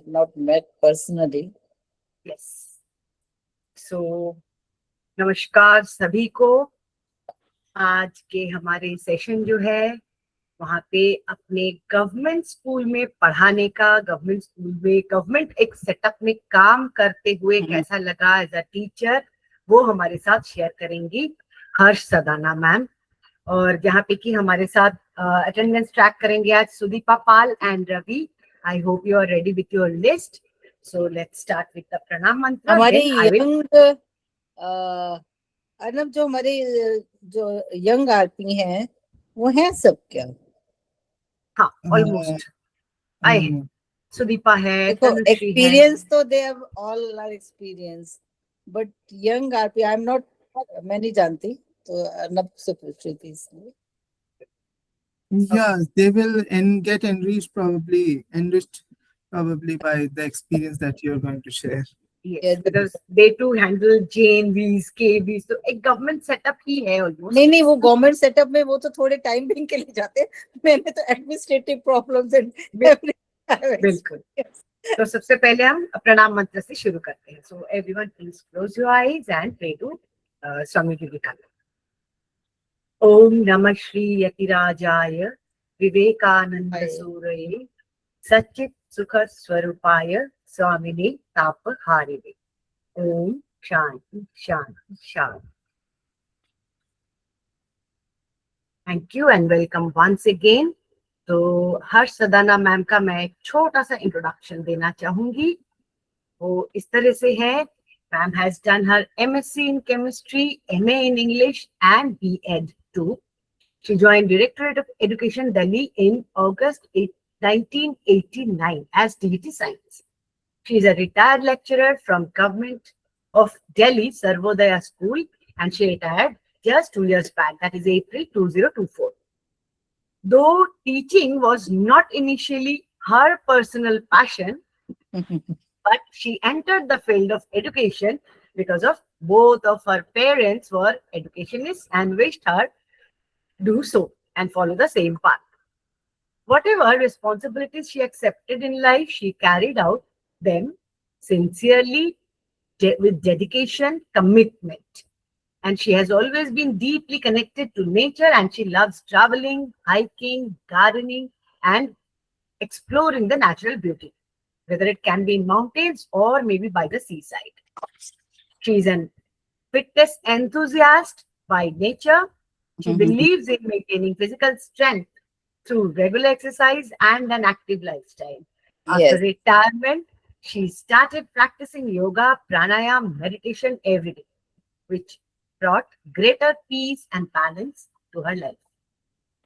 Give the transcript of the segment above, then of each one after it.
not met personally. Yes. So नमस्कार सभी को। आज के हमारे सेशन जो है वहाँ पे अपने गवर्नमेंट स्कूल में पढ़ाने का, गवर्नमेंट स्कूल में गवर्नमेंट एक सेटअप में काम करते हुए कैसा लगा एज अ टीचर, वो हमारे साथ शेयर करेंगी हर्ष सदाना मैम। और जहाँ पे कि हमारे साथ अटेंडेंस ट्रैक करेंगे आज Sudipa Pal and Ravi. I hope you are ready with your list. So let's start with the pranam mantra. हमारे आई विल यंग अर्नब, जो हमारे जो यंग आरपी हैं वो हैं सब क्या? हाँ ऑलमोस्ट आए हैं। सुदीपा है, देखो तनुश्री है। एक्सपीरियंस तो they have all are experience, but young आरपी आई एम नॉट, मैं नहीं जानती, तो अर्नब से पूछ रही थी इसलिए। Yeah, they will get enriched probably by the experience that you're going to share. Yes, because they too handle JNVs, KVs, तो एक गवर्नमेंट सेटअप ही है ऑलमोस्ट। नहीं, वो गवर्नमेंट सेटअप में वो तो थोड़े टाइम बिंग के लिए जाते हैं, मैंने तो एडमिनिस्ट्रेटिव प्रॉब्लम्स एंड बिल्कुल। तो सबसे पहले हम प्रणाम मंत्र से शुरू करते हैं। So everyone please close your eyes and pray to Swami Vivekananda. ओम नमः श्री यतिराजाय विवेकानंद सूरये सच्चित सुख स्वरूपाय स्वामिने तापहारिणे। ओम शांति शांति शांति। Thank you and welcome once again. तो हर्ष सदाना मैम का मैं एक छोटा सा इंट्रोडक्शन देना चाहूंगी। वो इस तरह से है, ma'am has done her MSc in chemistry, MA in English and B.Ed too. She joined Directorate of Education Delhi in August 1989 as DET Science. She is a retired lecturer from Government of Delhi Sarvodaya School and she retired just 2 years back, that is April 2024. Though teaching was not initially her personal passion, but she entered the field of education because of both of her parents were educationists and wished her do so and follow the same path. Whatever responsibilities she accepted in life, she carried out them sincerely, with dedication, commitment. And she has always been deeply connected to nature and she loves traveling, hiking, gardening, and exploring the natural beauty, whether it can be in mountains or maybe by the seaside. She is an fitness enthusiast by nature. She believes in maintaining physical strength through regular exercise and an active lifestyle. After retirement, she started practicing yoga, pranayama, meditation every day, which brought greater peace and balance to her life.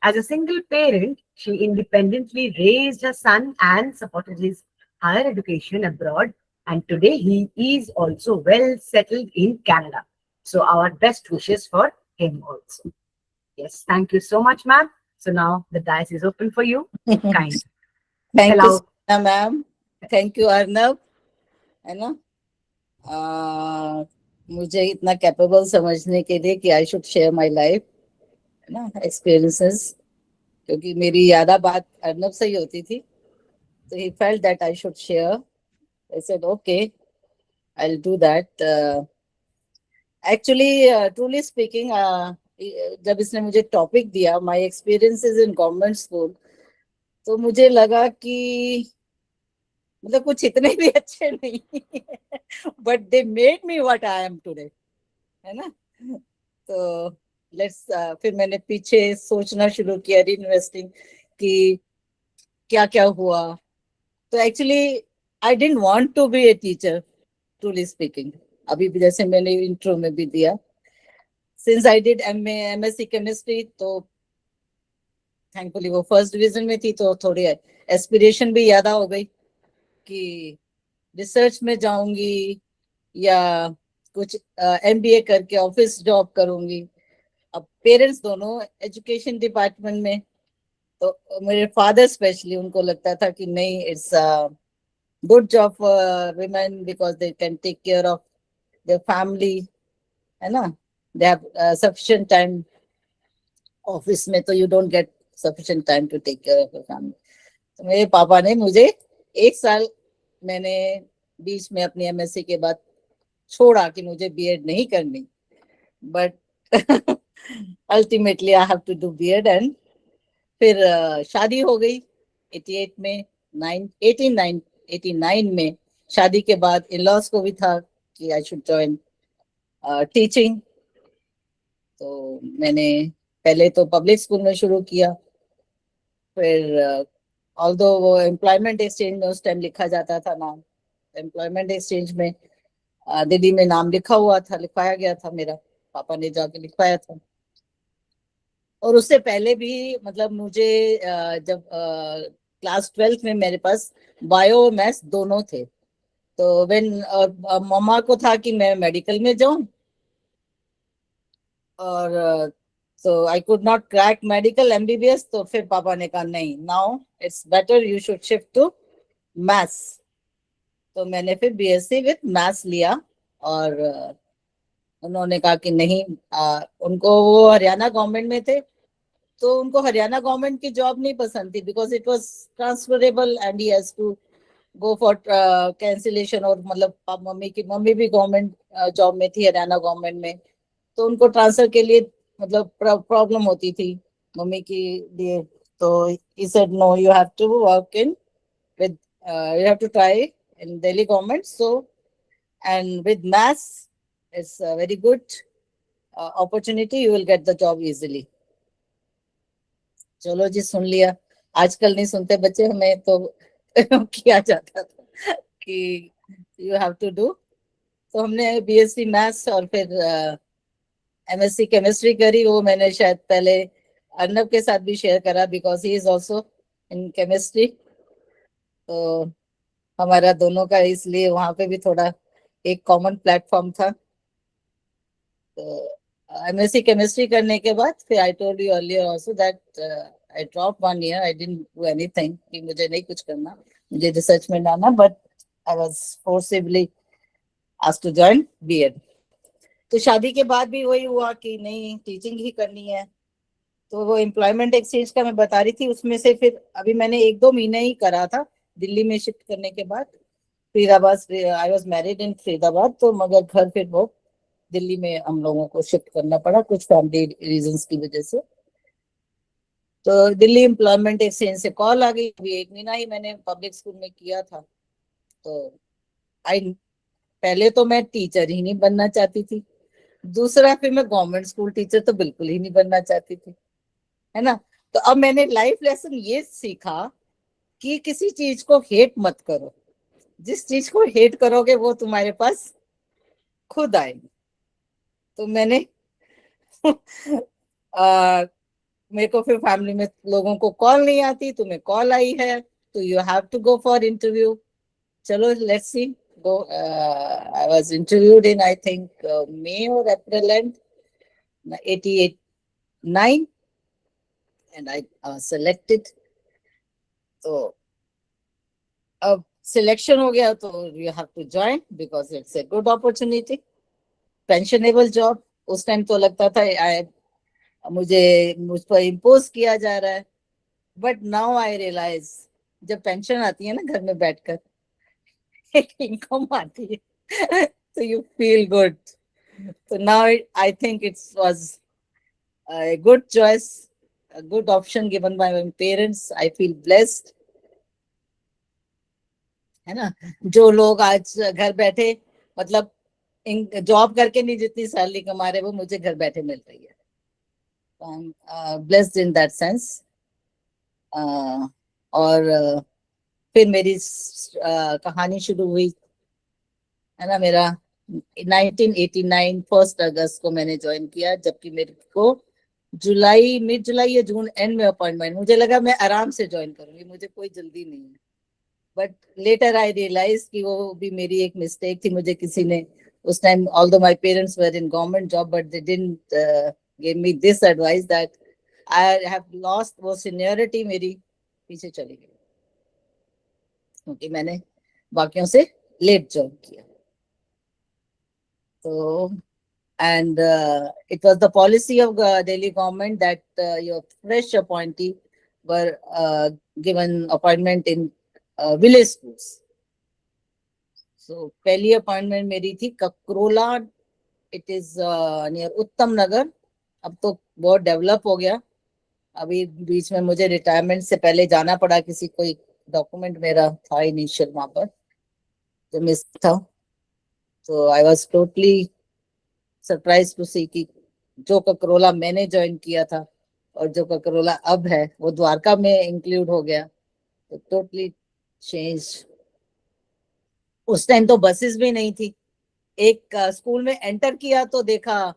As a single parent, she independently raised her son and supported his higher education abroad. And today he is also well settled in Canada. So our best wishes for him also. Yes, thank you so much, ma'am. So now the dais is open for you. Kind. Thank you, ma'am. Thank you, Arnab, है ना, मुझे इतना capable समझने के लिए कि I should share my life, है ना, एक्सपीरियंसेस, क्योंकि मेरी ज्यादा बात अर्नब से ही होती थी, तो he felt that I should share. I said okay, I'll do that. Actually, truly speaking, जब इसने मुझे टॉपिक दिया my experiences in government school, तो मुझे लगा कि मतलब कुछ इतने भी अच्छे नहीं, but they made me what I am today, है ना। तो लेट्स फिर मैंने पीछे सोचना शुरू किया रीइन्वेस्टिंग कि क्या क्या हुआ। तो actually I didn't want to be a teacher, truly speaking, अभी भी जैसे मैंने इंट्रो में भी दिया, since I did MSc chemistry, तो थैंकफुली वो फर्स्ट डिवीजन में थी, तो थोड़ी एस्पिरेशन भी ज्यादा हो गई कि रिसर्च में जाऊंगी या कुछ MBA करके ऑफिस जॉब करूंगी। अब पेरेंट्स दोनों एजुकेशन डिपार्टमेंट में, तो मेरे फादर स्पेशली, उनको लगता था कि नहीं, it's good job for women because they can take care of their family, है ना, they have sufficient time. Office में तो you don't get sufficient time to take care of your family. तो मेरे पापा ने मुझे 1 साल मैंने बीच में अपनी एमएससी के बाद छोड़ा कि मुझे बीएड नहीं करनी, but ultimately I have to do BEd. And फिर शादी हो गई 88 में, 89 में शादी के बाद इन लॉज को भी था कि आई शुड जॉइन टीचिंग। तो मैंने पहले तो पब्लिक स्कूल में शुरू किया, फिर ऑल्दो वो एम्प्लॉयमेंट एक्सचेंज में उस टाइम लिखा जाता था नाम, एम्प्लॉयमेंट एक्सचेंज में दिल्ली में नाम लिखा हुआ था, लिखवाया गया था मेरा, पापा ने जाके लिखवाया था। और उससे पहले भी मतलब मुझे जब क्लास 12th में मेरे पास बायो मैथ्स दोनों थे, तो व्हेन मम्मा को था कि मैं मेडिकल में जाऊं, और so I could not crack medical MBBS, तो फिर पापा ने कहा नहीं, now it's better you should shift to maths। तो मैंने फिर बीएससी विद मैथ्स लिया, और उन्होंने कहा कि नहीं, उनको वो हरियाणा गवर्नमेंट में थे, तो उनको हरियाणा गवर्नमेंट की जॉब नहीं पसंद थी, because it was transferable and he has to go for cancellation. और मतलब मम्मी भी गवर्नमेंट जॉब में थी हरियाणा गवर्नमेंट में, तो उनको ट्रांसफर के लिए मतलब प्रॉब्लम होती थी मम्मी के लिए। तो he said no, you have to work in with you have to try in Delhi government, so and with maths it's a very good opportunity, you will get the job easily। चलो जी, सुन लिया। आजकल नहीं सुनते बच्चे, हमें तो किया जाता था कि यू हैव टू डू। तो हमने बीएससी मैथ्स और फिर एमएससी केमिस्ट्री करी। वो मैंने शायद पहले अर्नब के साथ भी शेयर करा, because he is also in chemistry. तो हमारा दोनों का इसलिए वहां पे भी थोड़ा एक कॉमन प्लेटफॉर्म था। तो एमएससी केमिस्ट्री करने के बाद फिर I told you earlier also that I drop 1 year, I didn't do anything, कि मुझे नहीं कुछ करना, मुझे रिसर्च में जाना, but I was forcibly asked to join BEd. तो शादी के बाद भी वही हुआ कि नहीं, टीचिंग ही करनी है। तो वो एम्प्लॉयमेंट एक्सचेंज का मैं बता रही थी, उसमें से फिर अभी मैंने 1-2 महीने ही करा था दिल्ली में शिफ्ट करने के बाद। Faridabad, I was married in Faridabad, तो मगर घर फिर वो दिल्ली में हम लोगों को शिफ्ट करना पड़ा कुछ फैमिली रीजंस की वजह से। तो दिल्ली एम्प्लॉयमेंट एक्सचेंज से कॉल आ गई। अभी 1 महीना ही मैंने पब्लिक स्कूल में किया था। तो आई पहले तो मैं टीचर ही नहीं बनना चाहती थी, दूसरा फिर मैं गवर्नमेंट स्कूल टीचर तो बिल्कुल ही नहीं बनना चाहती थी, है ना। तो अब मैंने लाइफ लेसन ये सीखा कि किसी चीज को हेट मत करो, जिस चीज को हेट करोगे वो तुम्हारे पास खुद आएगी। तो मैंने मेरे को फिर फैमिली में लोगों को कॉल नहीं आती, तुम्हें कॉल आई है तो you have to go for interview. चलो let's see, go I was interviewed in I think May or April end 89 and I selected। तो अब सिलेक्शन हो गया तो you have to join because it's a good opportunity, pensionable job. उस time तो लगता था मुझ पर इम्पोज किया जा रहा है, बट नाउ आई रियलाइज जब पेंशन आती है ना घर में बैठकर, एक इनकम आती है, तो you feel good. So now I think it was a good choice, a good option given by my parents. I feel blessed, है ना। जो लोग आज घर बैठे मतलब जॉब करके नहीं जितनी सैलरी कमा रहे, वो मुझे घर बैठे मिल रही है। Blessed in that sense. और फिर मेरी कहानी शुरू हुई, है ना। मेरा 1989 1 अगस्त को मैंने ज्वाइन किया, जबकि मेरे को मिड जुलाई या जून एंड में अपॉइंटमेंट। मुझे लगा मैं आराम से ज्वाइन करूंगी, मुझे कोई जल्दी नहीं है, बट लेटर आई रियलाइज कि वो भी मेरी एक मिस्टेक थी। मुझे किसी ने उस time, although my parents were in government job, but they didn't give me this advice that I have lost वो सीनियरिटी मेरी पीछे चली गई, क्योंकि मैंने बाकियों से लेट ज्वाइन किया। So, and it was the policy of Delhi government that your fresh appointee were given appointment in village schools. सो पहली अपॉइंटमेंट मेरी थी ककरोला, इट इज नियर उत्तम नगर। अब तो बहुत डेवलप हो गया। अभी बीच में मुझे रिटायरमेंट से पहले जाना पड़ा, किसी कोई डॉक्यूमेंट मेरा था इनिशियल वहां पर जो मिस था। तो I was totally surprise to see कि जो ककरोला मैंने ज्वाइन किया था और जो ककरोला अब है वो द्वारका में इंक्लूड हो गया। तो टोटली चेंज। उस टाइम तो बसेस भी नहीं थी। एक स्कूल में एंटर किया तो देखा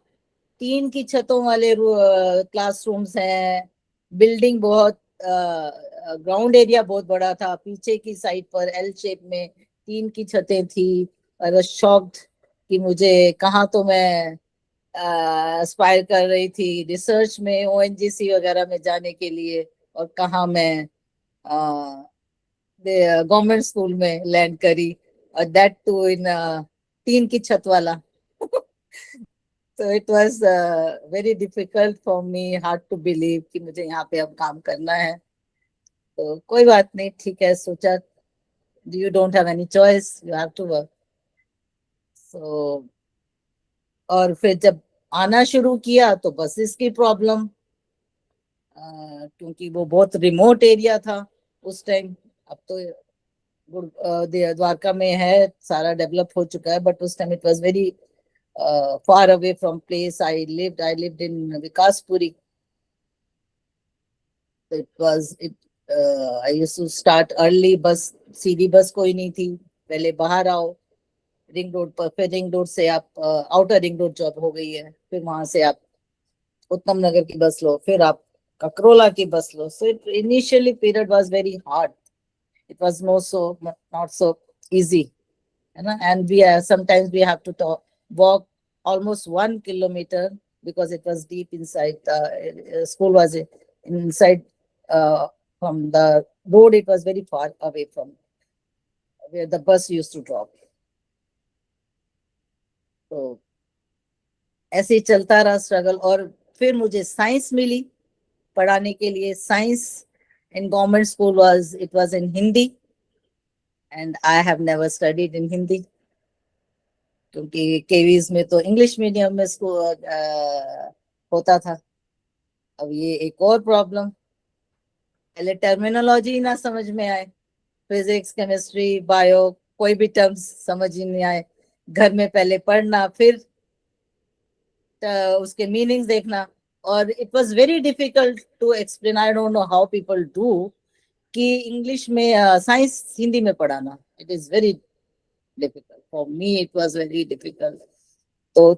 3 की छतों वाले क्लासरूम्स हैं। बिल्डिंग बहुत, ग्राउंड एरिया बहुत बड़ा था। पीछे की साइड पर एल शेप में 3 की छतें थी। आई वाज शॉक्ड कि मुझे कहाँ तो मैं एस्पायर कर रही थी रिसर्च में, ओएनजीसी वगैरह में जाने के लिए, और कहाँ मैं गवर्नमेंट स्कूल में लैंड करी, और दैट टू इन 3 की छत वाला। तो it was very difficult for me, hard to believe कि मुझे यहाँ पे अब काम करना है। तो कोई बात नहीं, ठीक है, सोचा you don't have any choice, you have to work. So और फिर जब आना शुरू किया तो बसेस की प्रॉब्लम, क्योंकि वो बहुत रिमोट एरिया था उस टाइम। अब तो द्वारका में है, सारा डेवलप हो चुका है, बट उस time it was very far away from place I lived in Vikaspuri. It was it I used to start early, बस सीधी बस कोई नहीं थी। पहले बाहर आओ रिंग रोड पर, फिर रिंग रोड से आप आउटर रिंग रोड जो अब हो गई है, फिर वहां से आप उत्तम नगर की बस लो, फिर आप ककरोला की बस लो। So it initially period was very hard, it was not so easy, है ना। And we sometimes we have to walk almost 1 kilometer because it was deep inside. School was inside, from the road. It was very far away from where the bus used to drop. तो ऐसे ही चलता रहा struggle. और फिर मुझे science मिली पढ़ाने के लिए। Science in government school was in Hindi, and I have never studied in Hindi, क्योंकि केवीज में तो इंग्लिश मीडियम में स्कूल होता था। अब ये एक और प्रॉब्लम, पहले टर्मिनोलॉजी ना समझ में आए, फिजिक्स केमिस्ट्री बायो कोई भी टर्म्स समझ ही नहीं आए। घर में पहले पढ़ना, फिर उसके मीनिंग्स देखना, और it was very difficult to explain. I don't know how people do कि इंग्लिश में साइंस हिंदी में पढ़ाना। It is very difficult for me, it was very difficult. तो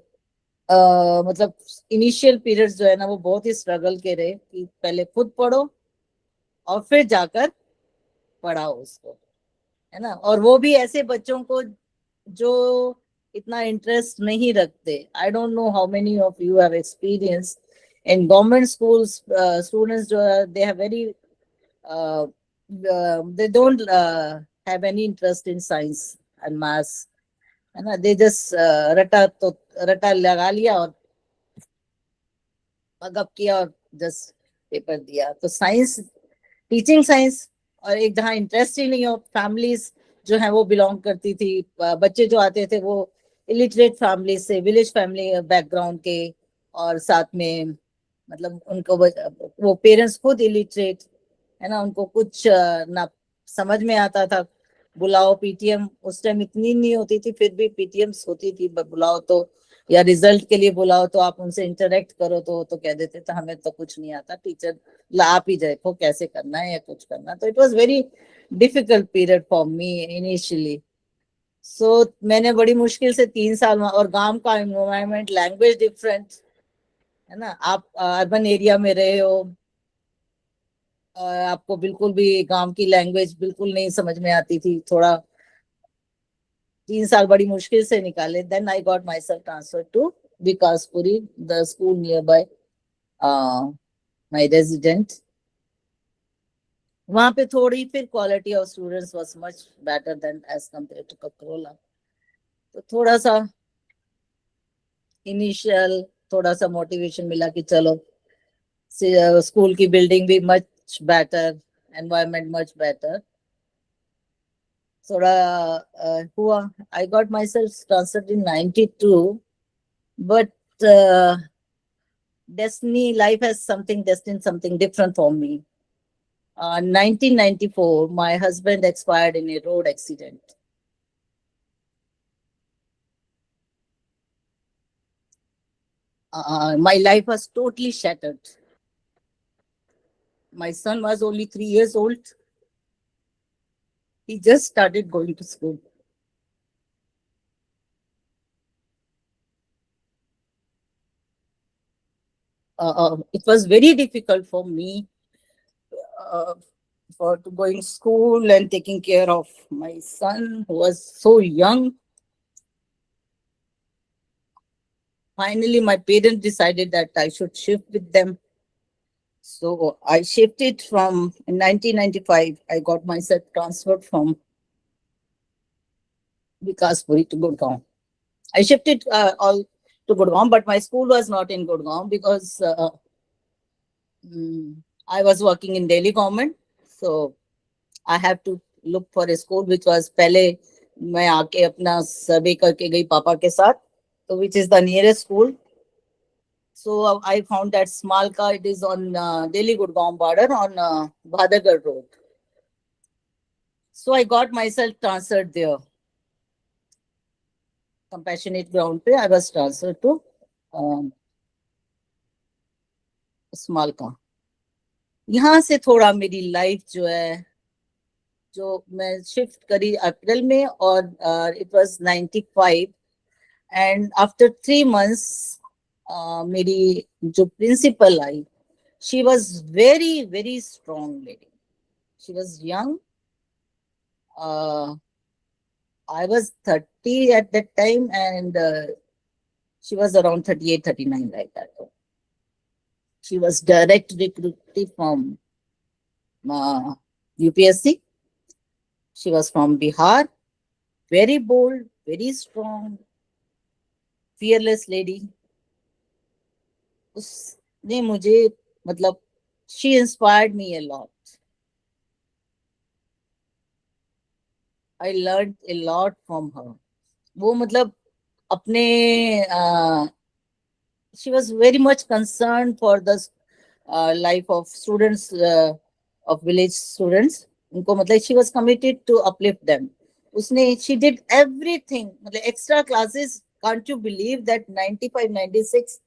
मतलब इनिशियल पीरियड्स जो है ना वो बहुत ही स्ट्रगल के रहे, कि पहले खुद पढ़ो और फिर जाकर पढ़ाओ उसको, है ना। और वो भी ऐसे बच्चों को जो इतना इंटरेस्ट नहीं रखते। I don't know how many of you have experience in government schools. Students जो they have very they don't have any interest in science and maths, है ना। दे जस्ट रटा लगा लिया और अगप किया और जस्ट पेपर दिया। तो साइंस, टीचिंग साइंस, और एक जहाँ इंटरेस्ट ही नहीं हो, फैमिलीज जो है वो बिलोंग करती थी, बच्चे जो आते थे वो इलिटरेट फैमिली से, विलेज फैमिली बैकग्राउंड के, और साथ में मतलब उनको वो पेरेंट्स खुद इलिटरेट, है ना। उनको कुछ ना समझ में आता था। बुलाओ पीटीएम, उस टाइम इतनी नहीं होती थी, फिर भी पीटीएम्स होती थी, बुलाओ तो, या रिजल्ट के लिए बुलाओ तो आप उनसे इंटरेक्ट करो तो कह देते थे हमें तो कुछ नहीं आता, टीचर ला आप ही देखो कैसे करना है या कुछ करना। तो it was very difficult period for me initially. So मैंने बड़ी मुश्किल से 3 साल, और गांव का एनवायरनमेंट, लैंग्वेज डिफरेंट, है ना। आप अर्बन एरिया में रहे हो, आपको बिल्कुल भी गांव की लैंग्वेज बिल्कुल नहीं समझ में आती थी। थोड़ा 3 साल बड़ी मुश्किल से निकाले। Then I got myself transfer to Vikaspuri, the school near by my resident. वहां पे थोड़ी फिर quality of students was much better than as compare to Kakrola. तो थोड़ा सा इनिशियल थोड़ा सा मोटिवेशन मिला कि चलो, स्कूल की बिल्डिंग भी much better, environment much better. थोड़ा हुआ. I got myself transferred in 92, but destiny, life has something destined, something different for me. 1994, my husband expired in a road accident. My life was totally shattered. My son was only 3 years old. He just started going to school. It was very difficult for me uh, for to going school and taking care of my son who was so young. Finally, my parents decided that I should shift with them. So I shifted from in 1995. I got myself transferred from Vikaspuri to Gurgaon. I shifted all to Gurgaon, but my school was not in Gurgaon because I was working in Delhi government. So I have to look for a school which was पहले मैं आके अपना सर्वे करके गई पापा के साथ, तो which is the nearest school. So I found that Smalka. It is on Delhi Gurgaon border on Bhadagar Road. So I got myself transferred there. Compassionate ground पे I was transferred to Smalka. यहाँ से थोड़ा मेरी life जो है, जो मैं shift करी अप्रैल में, और it was 95. And after 3 months मेरी जो प्रिंसिपल आई, she was very very strong lady. She was young. I was 30 at that time, and she was around 38, 39, like that. She was direct recruited from UPSC. She was from Bihar. Very bold, very strong, fearless lady. उसने मुझे मतलब she inspired me a lot. I learned a lot from her. वो मतलब अपने she was very much concerned for the life of students, of village students. उनको मतलब she was committed to uplift them. उसने she did everything. मतलब extra classes. Can't you believe that 95, 96,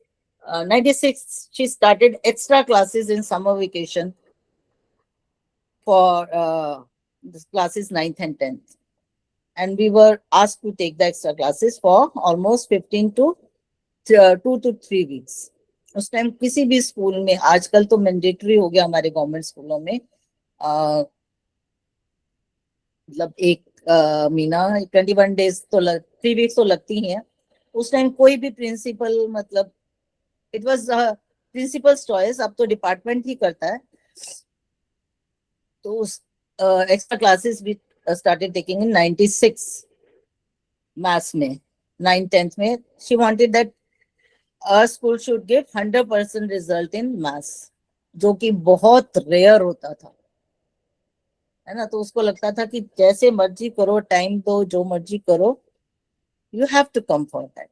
96 she started extra classes in summer vacation for classes 9th and 10th. And we were asked to take the extra classes for almost 15 to 2 to 3 weeks. उस time किसी भी school में, आजकल तो mandatory हो गया हमारे government स्कूलों में, मतलब एक महीना 21 days तो 3 weeks तो लगती ही है. उस टाइम कोई भी प्रिंसिपल, मतलब इट वाज प्रिंसिपल्स चॉइस. अब तो डिपार्टमेंट ही करता है. तो उस एक्स्ट्रा क्लासेस भी started taking in 96 maths में, 9th 10th में. She wanted that our school should give 100% result in maths, जो कि बहुत रेयर होता था, है ना. तो उसको लगता था कि जैसे मर्जी करो, टाइम दो, जो मर्जी करो, you have to come for that,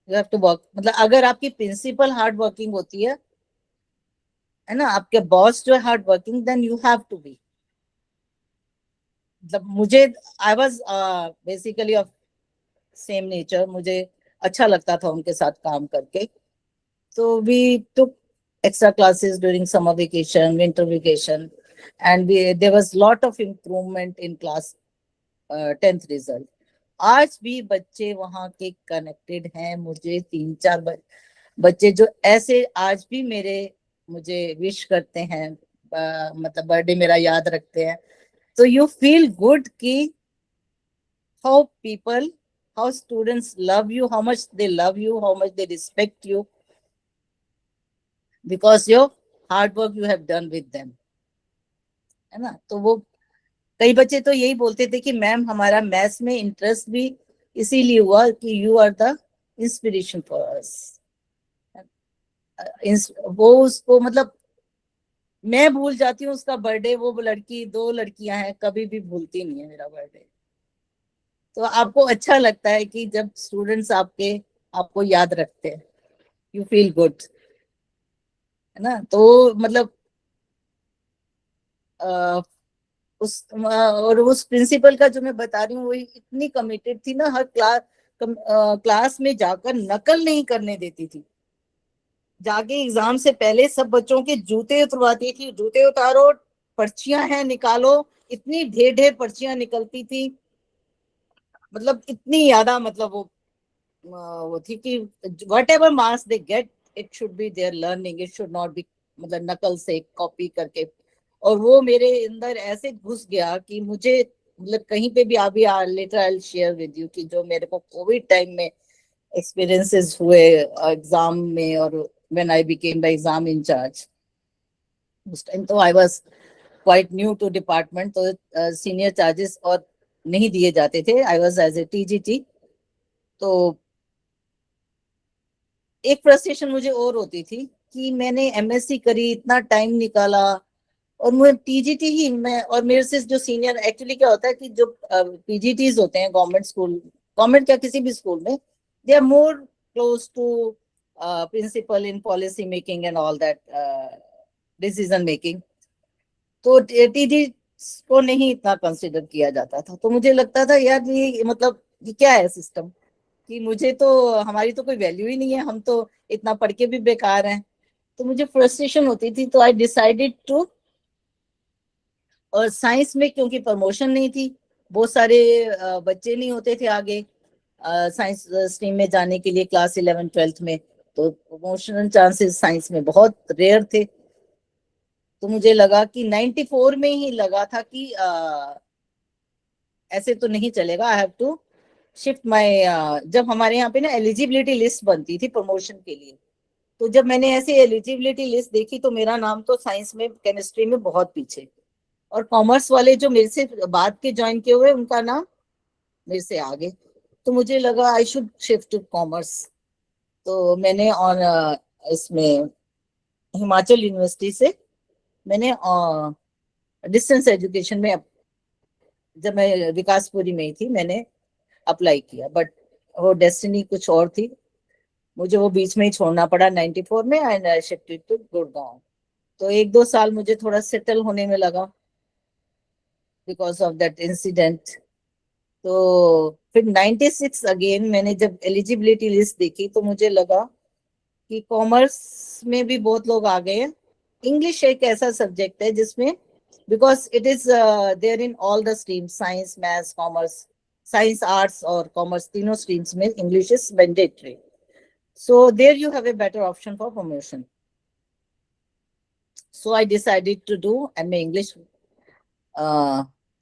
you have to work. मतलब अगर आपकी प्रिंसिपल हार्ड वर्किंग होती है ना, आपके बॉस जो है hard working, then you have to be. मतलब मुझे I was basically of same nature. मुझे अच्छा लगता था उनके साथ काम करके. तो we took extra classes during summer vacation, winter vacation, and there was lot of improvement in class 10th result. आज भी बच्चे वहां के कनेक्टेड हैं. मुझे 3-4 बच्चे जो ऐसे आज भी मुझे विश करते हैं, मतलब बर्थडे मेरा याद रखते हैं. तो यू फील गुड कि how people, how students love you, how much they love you, how much they respect you, because your hard work you have done with them, है ना. तो वो कई बच्चे तो यही बोलते थे कि मैम हमारा मैथ्स में इंटरेस्ट भी इसीलिए हुआ कि you are the inspiration for us. वो उसको मतलब मैं भूल जाती हूँ उसका बर्थडे. वो लड़की, 2 लड़कियां हैं, कभी भी भूलती नहीं है मेरा बर्थडे. तो आपको अच्छा लगता है कि जब स्टूडेंट्स आपको याद रखते हैं, यू फील गुड, है ना। तो मतलब और उस प्रिंसिपल का जो मैं बता रही हूँ, वो इतनी कमिटेड थी ना, हर क्लास में जाकर नकल नहीं करने देती थी। जाके एग्जाम से पहले सब बच्चों के जूते उतरवाती थी, जूते उतारो, पर्चियां हैं निकालो। इतनी ढेर ढेर पर्चियां निकलती थी, मतलब इतनी ज्यादा, मतलब वो थी कि what ever marks they get, it should be there learning, it should not B मतलब नकल से कॉपी करके। और वो मेरे अंदर ऐसे घुस गया कि मुझे मतलब कहीं पे भी अभी later I share with you कि जो मेरे को कोविड टाइम में एक्सपीरियंसेस हुए एग्जाम में, और when I became the exam incharge, उस टाइम तो I was quite new to department, तो सीनियर चार्जेस और नहीं दिए जाते थे, I was as a TGT. तो एक फ्रस्ट्रेशन मुझे और होती थी कि मैंने एमएससी करी, इतना टाइम निकाला, और मुझे टीजीटी ही मैं, और मेरे से जो सीनियर, एक्चुअली क्या होता है कि जो पीजीटीज होते हैं गवर्नमेंट स्कूल, गवर्नमेंट क्या किसी भी स्कूल में, they are more close to principal in policy making and all that decision making. तो टीजी को नहीं इतना कंसिडर किया जाता था। तो मुझे लगता था यार ये मतलब ये क्या है सिस्टम, कि मुझे तो, हमारी तो कोई वैल्यू ही नहीं है, हम तो इतना पढ़ के भी बेकार हैं। तो मुझे फ्रस्ट्रेशन होती थी, तो आई डिसाइडेड टू, और साइंस में क्योंकि प्रमोशन नहीं थी, बहुत सारे बच्चे नहीं होते थे आगे साइंस स्ट्रीम में जाने के लिए क्लास 11th 12th में, तो प्रमोशनल चांसेस साइंस में बहुत रेयर थे। तो मुझे लगा कि 94 में ही लगा था कि ऐसे तो नहीं चलेगा, I have to shift my. जब हमारे यहाँ पे ना एलिजिबिलिटी लिस्ट बनती थी प्रमोशन के लिए, तो जब मैंने ऐसे एलिजिबिलिटी लिस्ट देखी तो मेरा नाम तो साइंस में, केमिस्ट्री में बहुत पीछे, और कॉमर्स वाले जो मेरे से बाद के ज्वाइन किए हुए उनका नाम मेरे से आगे। तो मुझे लगा I should shift to commerce. तो मैंने और इसमें हिमाचल यूनिवर्सिटी से मैंने डिस्टेंस एजुकेशन में, जब मैं विकासपुरी में ही थी मैंने अप्लाई किया, बट वो डेस्टिनी कुछ और थी, मुझे वो बीच में ही छोड़ना पड़ा 94 में, and I shifted to Gurgaon. तो 1-2 साल मुझे थोड़ा सेटल होने में लगा बिकॉज ऑफ दैट इंसिडेंट। तो फिर 96 अगेन मैंने जब एलिजिबिलिटी लिस्ट देखी तो मुझे लगा कि कॉमर्स में भी बहुत लोग आ गए हैं। इंग्लिश एक ऐसा सब्जेक्ट है जिसमें, because it is there in all the streams, science, maths, commerce, science, arts और कॉमर्स, तीनों स्ट्रीम्स में English is mandatory, so there you have a better option for promotion. So I decided to do MA English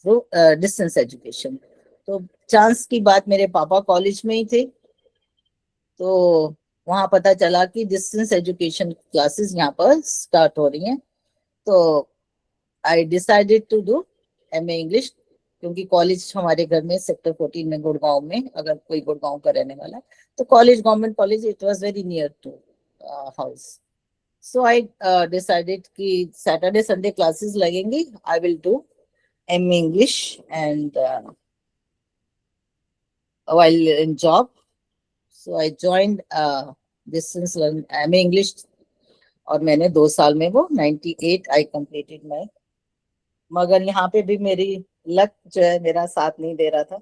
through distance education. तो chance की बात, मेरे पापा college में ही थे, तो वहां पता चला कि डिस्टेंस एजुकेशन क्लासेस यहाँ पर स्टार्ट हो रही हैं। तो I decided to do MA English, क्योंकि कॉलेज हमारे घर में सेक्टर 14 में गुड़गांव में, अगर कोई गुड़गांव का रहने वाला है तो college, government college, it was very near to house. So I decided कि सैटरडे संडे क्लासेस लगेंगी, I will do MA English, and while in job, so I joined distance learn MA English, और मैंने 2 साल में वो 98 I completed my. मगर यहाँ पे भी मेरी लक जो है मेरा साथ नहीं दे रहा था।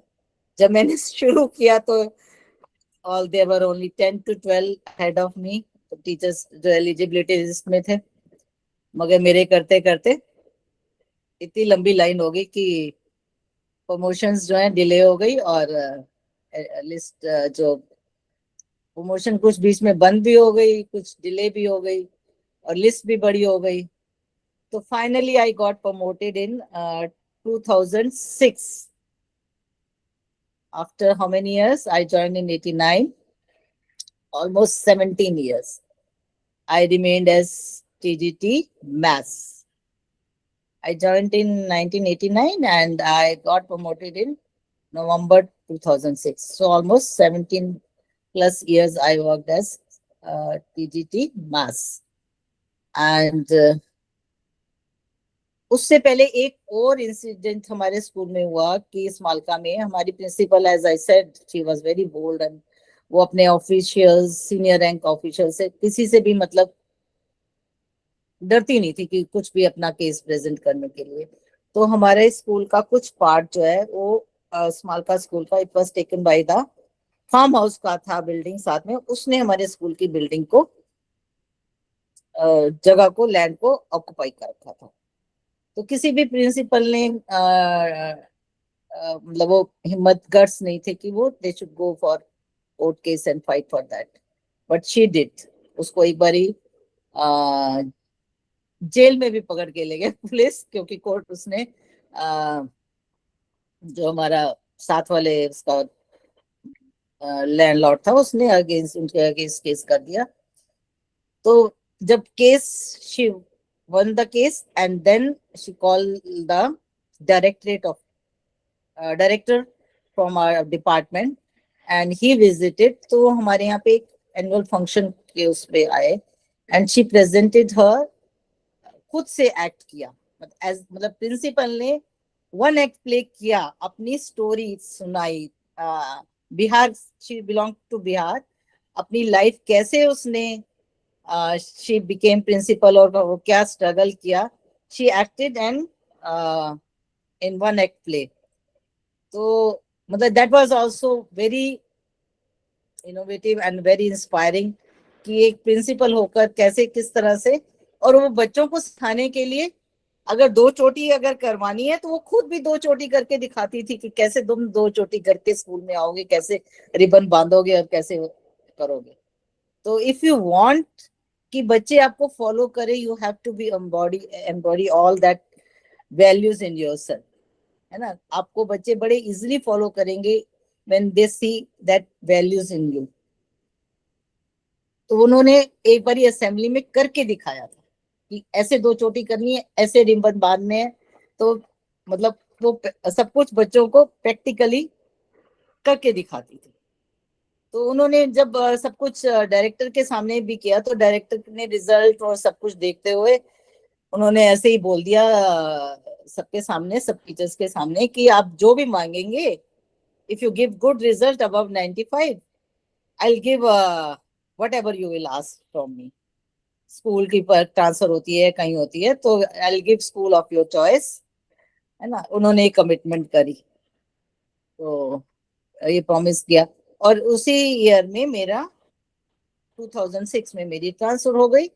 जब मैंने शुरू किया तो all there were only 10 to 12 head of me, teachers जो एलिजिबिलिटी लिस्ट में थे, मगर मेरे करते करते इतनी लंबी लाइन हो गई कि प्रमोशंस जो है डिले हो गई, और लिस्ट जो प्रमोशन कुछ बीच में बंद भी हो गई, कुछ डिले भी हो गई, और लिस्ट भी बड़ी हो गई। तो finally I got promoted in 2006। After how many years? I joined in 89, almost 17 years. I remained as TGT Maths. I joined in 1989 and I got promoted in November 2006. So almost 17 plus years I worked as TGT Maths. And उससे पहले एक और incident हमारे school में हुआ कि इस मालका में हमारी principal, as I said, she was very bold, and वो अपने ऑफिशियल्स, सीनियर रैंक ऑफिशियल से किसी से भी मतलब डरती नहीं थी कि कुछ भी अपना केस प्रेजेंट करने के लिए। तो हमारे स्कूल का कुछ पार्ट जो है वो मालका स्कूल का, it was taken by the farm house का था बिल्डिंग साथ में, उसने हमारे स्कूल की बिल्डिंग को, जगह को, लैंड को ऑक्युपाई कर रखा था। तो किसी भी प्रिंसिपल ने मतलब वो हिम्मत, गट्स नहीं थे कि वो they should go for court case and fight for that, but she did. उसको एक बारी जेल में भी पकड़ के ले गए पुलिस, क्योंकि कोर्ट, उसने जो हमारा साथ वाले उसका लैंडलॉर्ड था, उसने अगेंस्ट, उनके अगेंस्ट केस कर दिया। तो जब case, she won the case and then she call the directorate of director from our department and he visited. तो हमारे यहाँ पे एक एनुअल फंक्शन के उस पे आए एंड शी प्रेजेंटेड हर, खुद से एक्ट किया, एज मतलब प्रिंसिपल ने वन एक्ट प्ले किया, अपनी स्टोरी सुनाई। Bihar, she belong to Bihar, अपनी लाइफ कैसे उसने, शी बिकेम प्रिंसिपल और वो क्या स्ट्रगल किया, she acted and in one act play. तो मतलब that was also very innovative and very inspiring कि एक प्रिंसिपल होकर कैसे, किस तरह से, और वो बच्चों को सिखाने के लिए अगर दो चोटी अगर करवानी है तो वो खुद भी दो चोटी करके दिखाती थी कि कैसे तुम दो चोटी करके स्कूल में आओगे, कैसे रिबन बांधोगे और कैसे करोगे। तो इफ यू वांट कि बच्चे आपको फॉलो करे, you have to be embody all that values in yourself, है ना। आपको बच्चे बड़े इजीली फॉलो करेंगे when they see that values in you. तो उन्होंने एक बार असेंबली में करके दिखाया था कि ऐसे दो चोटी करनी है, ऐसे रिबन बांधने हैं। तो मतलब वो सब कुछ बच्चों को प्रैक्टिकली करके दिखाती थी। तो उन्होंने जब सब कुछ डायरेक्टर के सामने भी किया, तो डायरेक्टर ने रिजल्ट और सब कुछ देखते हुए उन्होंने ऐसे ही बोल दिया सबके सामने, सब टीचर्स के सामने, कि आप जो भी मांगेंगे, if you give good result above 95, I will give whatever you will ask from me. School की पर ट्रांसफर होती है, कहीं होती है, तो I will give school of your choice, है ना। उन्होंने कमिटमेंट करी, तो ये प्रॉमिस किया। और उसी ईयर में मेरा 2006 में मेरी ट्रांसफर हो गई।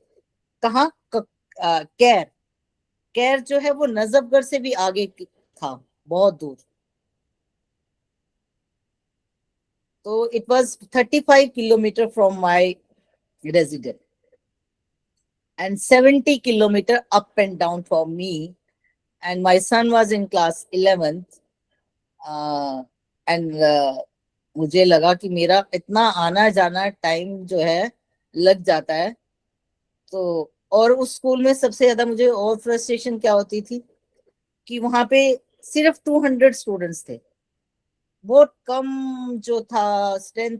कहाँ? कैर। कैर जो है वो नजफगढ़ से भी आगे था, बहुत दूर। तो it was 35 kilometre from my resident and 70 kilometer up and down for me, and my son was in class 11th, and मुझे लगा कि मेरा इतना आना जाना टाइम जो है लग जाता है। तो और उस स्कूल में सबसे ज्यादा मुझे और फ्रस्ट्रेशन क्या होती थी कि वहां पे सिर्फ 200 स्टूडेंट्स थे, बहुत कम जो था स्ट्रेंथ,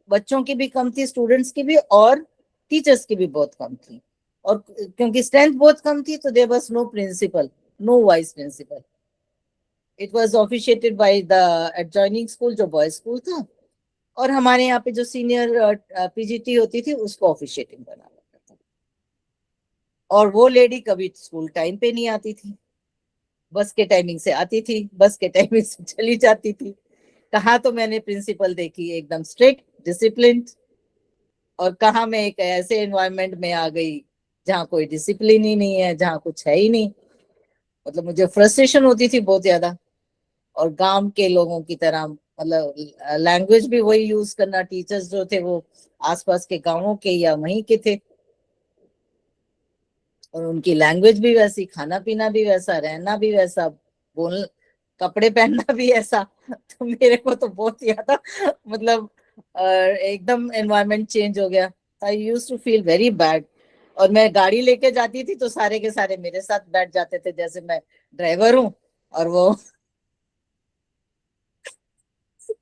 बच्चों की भी कम थी, स्टूडेंट्स की भी, और टीचर्स की भी बहुत कम थी। और क्योंकि स्ट्रेंथ बहुत कम थी तो there was no principal, no vice principal. It was officiated by the adjoining school जो बॉयज स्कूल था, और हमारे यहाँ पे जो सीनियर पीजीटी होती थी उसको ऑफिशिएटिंग बना रखा था। और वो लेडी कभी स्कूल टाइम पे नहीं आती थी, बस के टाइमिंग से आती थी, बस के टाइमिंग से चली जाती थी। कहाँ तो मैंने प्रिंसिपल देखी एकदम स्ट्रिक्ट, डिसिप्लिन, और कहाँ मैं एक ऐसे एनवायरनमेंट में आ गई जहाँ कोई डिसिप्लिन ही नहीं है, जहाँ कुछ है ही नहीं। मतलब मुझे फ्रस्ट्रेशन होती थी बहुत ज्यादा। और गांव के लोगों की तरह मतलब लैंग्वेज भी वही यूज करना, टीचर्स जो थे वो आसपास के गांवों के या वहीं के थे, और उनकी लैंग्वेज भी वैसी, खाना पीना भी वैसा, रहना भी वैसा, बोल कपड़े पहनना भी ऐसा। तो मेरे को तो बहुत ज्यादा मतलब एकदम एनवायरनमेंट चेंज हो गया। I used to feel very bad. और मैं गाड़ी लेके जाती थी तो सारे के सारे मेरे साथ बैठ जाते थे, जैसे मैं ड्राइवर हूँ और वो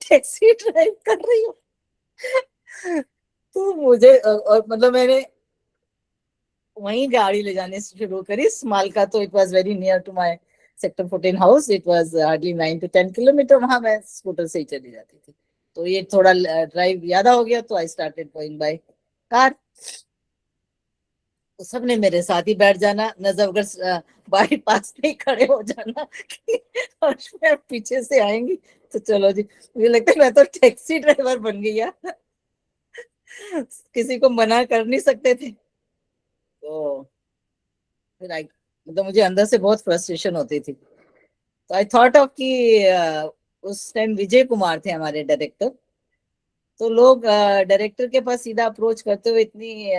टैक्सी ड्राइव कर रही हूँ। तो मुझे और मतलब मैंने वहीं गाड़ी ले जाने से शुरू करी। स्मालका तो it was very near to my sector 14 house, it was hardly 9 to 10 kilometre, वहां मैं स्कूटर से ही चली जाती थी। तो ये थोड़ा ड्राइव ज्यादा हो गया, तो I started going by car. तो सबने मेरे साथ ही बैठ जाना, नजफगढ़ बाईपास पे ही खड़े हो जाना कि हर्ष में पीछे से आएंगी तो चलो जी। मुझे लगता है मैं तो टैक्सी ड्राइवर बन गई यार, किसी को मना कर नहीं सकते थे। तो फिर आई, मतलब मुझे अंदर से बहुत फ्रस्ट्रेशन होती थी। तो आई थॉट ऑफ कि उस टाइम विजय कुमार थे हमारे डायरेक्टर। तो लोग डायरेक्टर के पास सीधा अप्रोच करते हुए इतनी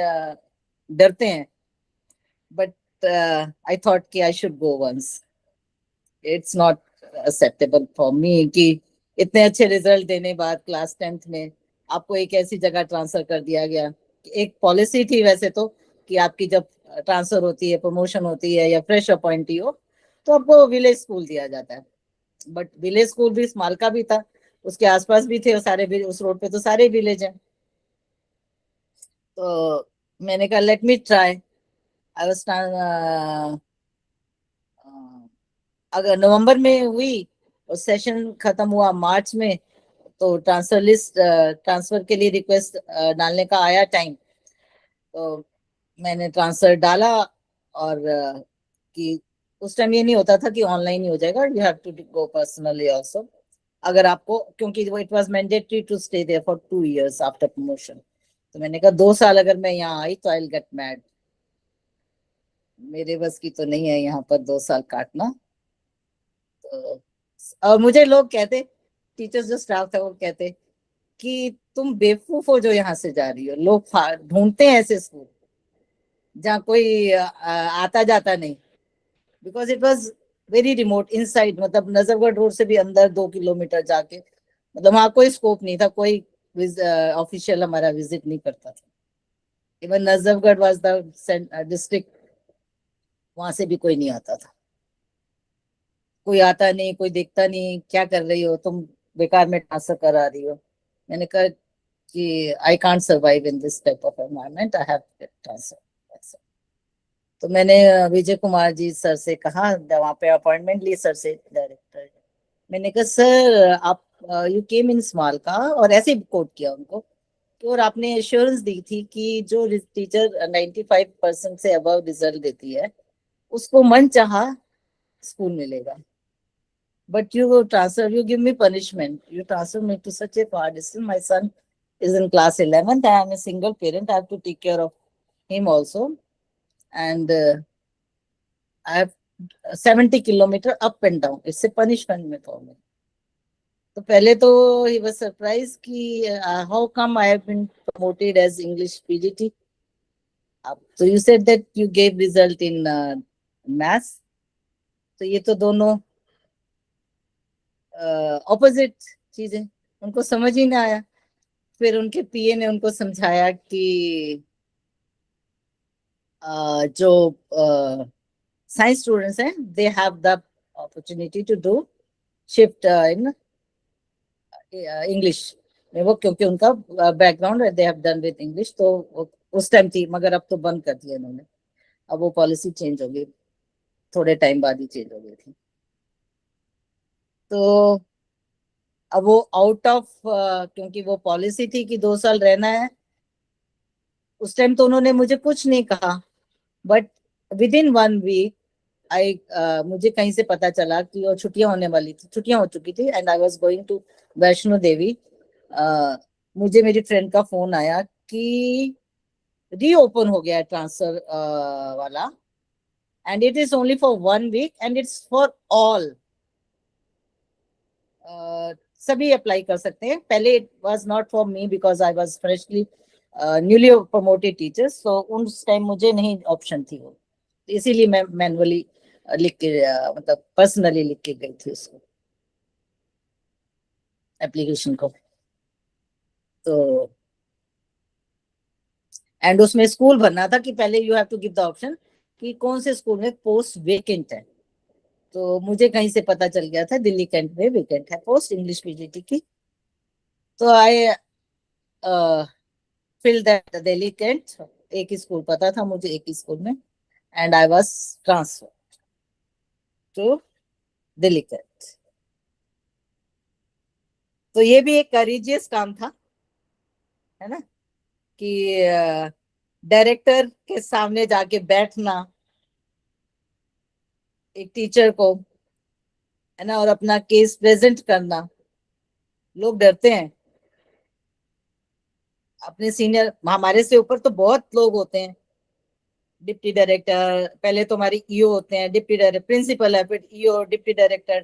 डरते हैं, बट आई थॉट कि I should go once. It's not acceptable for me कि इतने अच्छे रिजल्ट देने बाद क्लास 10th में आपको एक ऐसी जगह ट्रांसफर कर दिया गया। एक पॉलिसी थी वैसे तो कि आपकी जब ट्रांसफर होती है, प्रमोशन होती है या फ्रेश अपॉइंटी हो, तो आपको विलेज स्कूल दिया जाता है। बट विलेज स्कूल भी स्माल का भी था, उसके आसपास भी थे, और सारे उस रोड पे तो सारे विलेज हैं। तो मैंने कहा let me try. I was, अगर नवंबर में हुई और सेशन खत्म हुआ मार्च में, तो ट्रांसफर लिस्ट, ट्रांसफर के लिए रिक्वेस्ट डालने का आया टाइम। तो मैंने ट्रांसफर डाला, और कि उस टाइम ये नहीं होता था कि ऑनलाइन ही हो जाएगा, you have to go personally also. अगर आपको, क्योंकि वो it was mandatory to stay there for 2 years after promotion. तो मैंने कहा 2 साल अगर मैं यहाँ आई तो आई विल गेट मैड, मेरे बस की तो नहीं है यहाँ पर 2 साल काटना। तो और मुझे लोग कहते, टीचर्स जो स्टाफ था वो कहते कि तुम बेवकूफ हो जो यहाँ से जा रही हो, लोग ढूंढते हैं ऐसे स्कूल जहाँ कोई आता जाता नहीं। Because it was very remote inside, मतलब नजफगढ़ रोड से भी अंदर 2 किलोमीटर जाके, मतलब वहाँ कोई स्कोप नहीं था, कोई ऑफिशियल हमारा विजिट नहीं करता था। Even Najafgarh was the district, वहां से भी कोई नहीं आता था। कोई आता नहीं, कोई देखता नहीं, क्या कर रही हो तुम, बेकार में ट्रांसफर करा रही हो। मैंने कहा कि I can't survive in this type of environment, I have to transfer. तो मैंने विजय कुमार जी सर से कहा, वहां पे अपॉइंटमेंट ली सर से, डायरेक्टर। मैंने कहा सर आप, यू केम इन स्मॉल का, और ऐसे ही कोट किया उनको, और आपने एश्योरेंस दी थी कि जो टीचर 95% से अबव रिजल्ट देती है उसको मन चाहा स्कूल मिलेगा। But you transfer, you give me punishment. You transfer me to such a far distance. My son is in class 11th. I am a single parent. I have to take care of him also. And I have 70 kilometers up and down. It's a punishment for me. तो पहले तो he was surprised कि how come I have been promoted as English PGT. So you said that you gave result in maths. तो ये तो दोनों opposite चीजें, उनको समझ ही ना आया। फिर उनके पीए ने उनको समझाया कि जो साइंस स्टूडेंट्स हैं they have the opportunity to do shift in English में, वो क्योंकि उनका background they have done with English. तो उस टाइम थी, मगर अब तो बंद कर दिया इन्होंने, अब वो पॉलिसी चेंज हो गई, थोड़े टाइम बाद ही चेंज हो गई थी। तो अब वो आउट ऑफ, क्योंकि वो पॉलिसी थी कि 2 साल रहना है, उस टाइम तो उन्होंने मुझे कुछ नहीं कहा। बट विद इन 1 week आई, मुझे कहीं से पता चला कि वो छुट्टियां होने वाली थी, छुट्टियां हो चुकी थी, and I was going to Vaishno Devi. मुझे मेरी फ्रेंड का फोन आया कि रीओपन हो गया है ट्रांसफर वाला, and it is only for 1 week and it's for all, सभी अप्लाई कर सकते हैं। पहले it was not for me because I was freshly newly promoted teacher, so उस टाइम मुझे नहीं ऑप्शन थी वो, इसीलिए मैं मैनुअली लिख के, मतलब पर्सनली लिख के गई थी उसको, एप्लीकेशन को। तो एंड उसमें स्कूल भरना था कि पहले you have to give the option कि कौन से स्कूल में पोस्ट वेकेंट है। तो मुझे कहीं से पता चल गया था दिल्ली कैंट में वेकेंट है पोस्ट इंग्लिश पीजीटी की। तो I fill that Delhi Cantt एक ही स्कूल पता था मुझे, एक ही स्कूल में, and I was transfer to Delhi Cantt. तो ये भी एक करेजियस काम था, है ना, कि डायरेक्टर के सामने जाके बैठना एक टीचर को, है ना, और अपना केस प्रेजेंट करना। लोग डरते हैं, अपने सीनियर, हमारे से ऊपर तो बहुत लोग होते हैं, डिप्टी डायरेक्टर, पहले तो हमारी ईओ होते हैं, डिप्टी डायरेक्टर, प्रिंसिपल है, फिर EO, deputy director,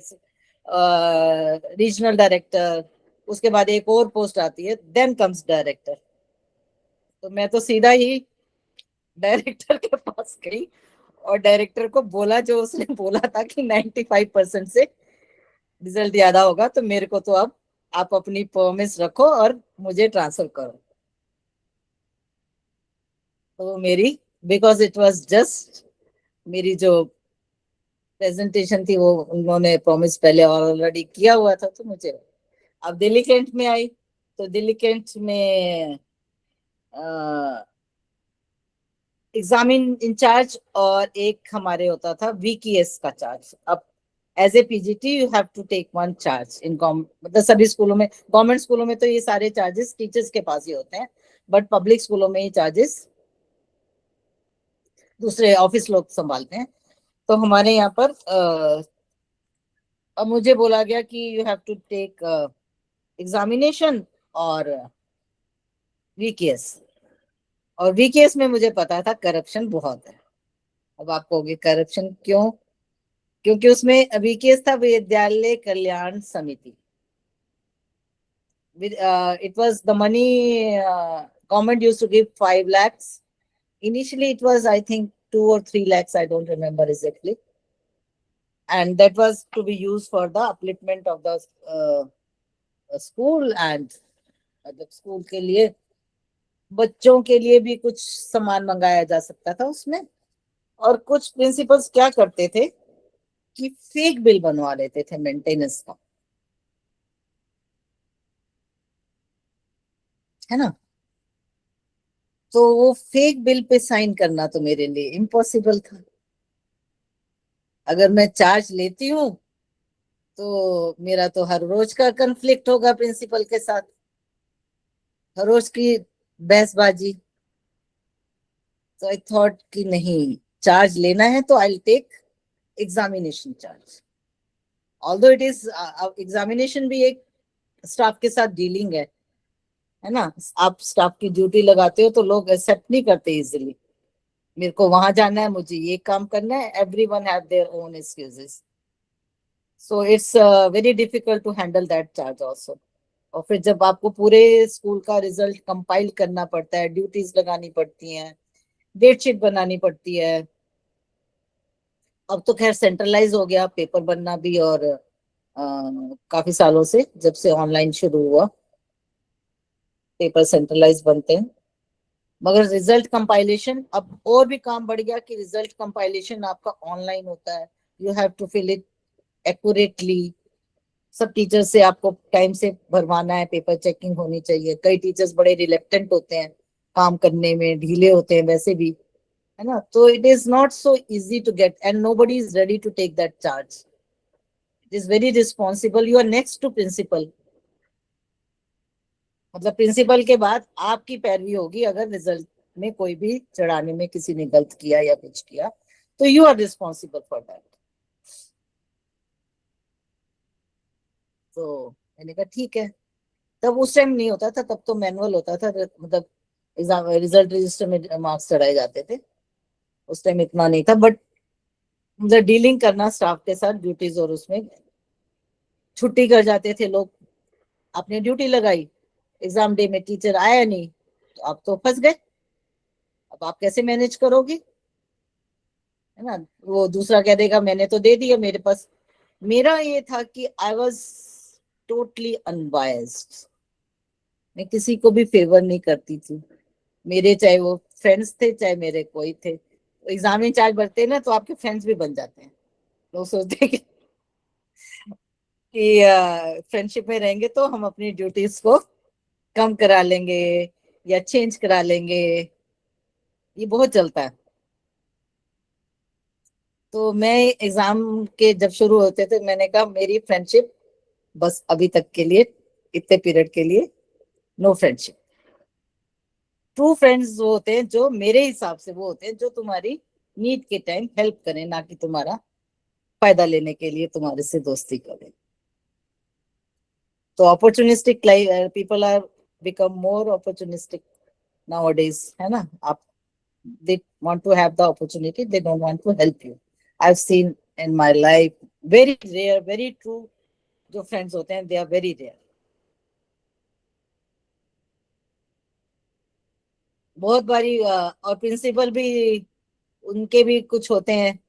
regional director, उसके बाद एक और पोस्ट आती है, देन कम्स डायरेक्टर। तो मैं तो सीधा ही डायरेक्टर के पास गई और डायरेक्टर को बोला, जो उसने बोला था कि 95% से रिजल्ट ज्यादा होगा, तो मेरे को तो अब आप अपनी परमिश रखो और मुझे ट्रांसफर करो। तो मेरी, बिकॉज इट वाज जस्ट, मेरी जो प्रेजेंटेशन थी वो उन्होंने प्रॉमिस पहले ऑलरेडी किया हुआ था, तो मुझे, अब दिल्ली कैंट में आई, तो दिल्ली कैंट में एग्जामिन इंचार्ज और एक हमारे होता था वीकेएस का चार्ज। अब as a PGT you have to take one charge in, मतलब सभी स्कूलों में, गवर्नमेंट स्कूलों में तो ये सारे चार्जेस टीचर्स के पास ही होते हैं, बट पब्लिक स्कूलों में ये चार्जेस दूसरे ऑफिस लोग संभालते हैं। तो हमारे यहाँ पर अब मुझे बोला गया कि you have to take examination और वीकेएस। और वीकेएस में मुझे पता था करप्शन बहुत है। अब आप कहोगे करप्शन क्यों? क्योंकि उसमें वीकेएस था विद्यालय कल्याण समिति। It was the money government used to give 5 lakhs. Initially, it was, I think, 2 or 3 lakhs. I don't remember exactly. And that was to be used for the upliftment of the school, and the school के लिए, बच्चों के लिए भी कुछ सामान मंगाया जा सकता था उसमें। और कुछ प्रिंसिपल्स क्या करते थे कि फेक बिल बनवा लेते थे मेंटेनेंस का, है ना। तो वो फेक बिल पे साइन करना तो मेरे लिए इम्पॉसिबल था। अगर मैं चार्ज लेती हूँ तो मेरा तो हर रोज का कन्फ्लिक्ट होगा प्रिंसिपल के साथ, हर रोज की बहसबाजी। तो आई थॉट कि नहीं, चार्ज लेना है तो I take examination charge. Although it is, examination भी एक स्टाफ के साथ डीलिंग है ना। आप स्टाफ की ड्यूटी लगाते हो तो लोग एक्सेप्ट नहीं करते इजिली, मेरे को वहां जाना है, मुझे ये काम करना है, everyone have their own excuses. So it's very difficult to handle that charge also. और फिर जब आपको पूरे स्कूल का रिजल्ट कंपाइल करना पड़ता है, ड्यूटीज लगानी पड़ती हैं, डेटशीट बनानी पड़ती है। अब तो खैर सेंट्रलाइज हो गया पेपर बनना भी, और काफी सालों से, जब से ऑनलाइन शुरू हुआ पेपर सेंट्रलाइज बनते हैं। मगर रिजल्ट कंपाइलेशन अब और भी काम बढ़ गया कि रिजल्ट कंपाइलेशन आपका ऑनलाइन होता है। You have to fill it accurately. सब टीचर से आपको टाइम से भरवाना है, पेपर चेकिंग होनी चाहिए। कई टीचर्स बड़े रिलेक्टेंट होते हैं काम करने में, ढीले होते हैं वैसे भी, है ना। तो it is not so easy to get, and nobody is ready to take that charge. It is very responsible, you are next to principal. मतलब प्रिंसिपल के बाद आपकी पैरवी होगी अगर रिजल्ट में कोई भी चढ़ाने में किसी ने गलत किया या कुछ किया, तो you are responsible for that. तो मैंने कहा ठीक है। तब उस टाइम नहीं होता था, तब तो मैनुअल होता था, मतलब एग्जाम रिजल्ट रजिस्टर में मार्क्स चढ़ाए जाते थे। उस टाइम इतना नहीं था, बट मतलब डीलिंग करना स्टाफ के साथ ड्यूटीज, और उसमें छुट्टी कर जाते थे लोग। आपने ड्यूटी लगाई, एग्जाम डे में टीचर आया नहीं, तो आप तो फंस गए। अब आप कैसे मैनेज करोगे, है ना। वो दूसरा कह देगा मैंने तो दे दिया मेरे पास। मेरा ये था कि आई वॉज टोटली अनबायस्ड, मैं किसी को भी फेवर नहीं करती थी। मेरे चाहे वो फ्रेंड्स थे, चाहे मेरे कोई थे, एग्जाम इंचार्ज बनते हैं ना तो आपके फ्रेंड्स भी बन जाते हैं। लोग सोचते हैं कि फ्रेंडशिप में रहेंगे तो हम अपनी ड्यूटीज को कम करा लेंगे या चेंज करा लेंगे, ये बहुत चलता है। तो मैं एग्जाम के जब शुरू होते थे मैंने कहा मेरी फ्रेंडशिप बस अभी तक के लिए, इतने पीरियड के लिए नो फ्रेंडशिप। ट्रू फ्रेंड्स वो होते हैं जो मेरे हिसाब से वो होते हैं जो तुम्हारी नीड के टाइम हेल्प करें, ना कि तुम्हारा फायदा लेने के लिए तुम्हारे से दोस्ती करें। तो opportunistic people are become more opportunistic nowadays, है ना। आप they want to have the opportunity, they don't want to help you. I've seen in my life, very rare, very true जो friends होते हैं, they are very rare. बहुत बारी और principal भी, उनके भी कुछ होते हैं,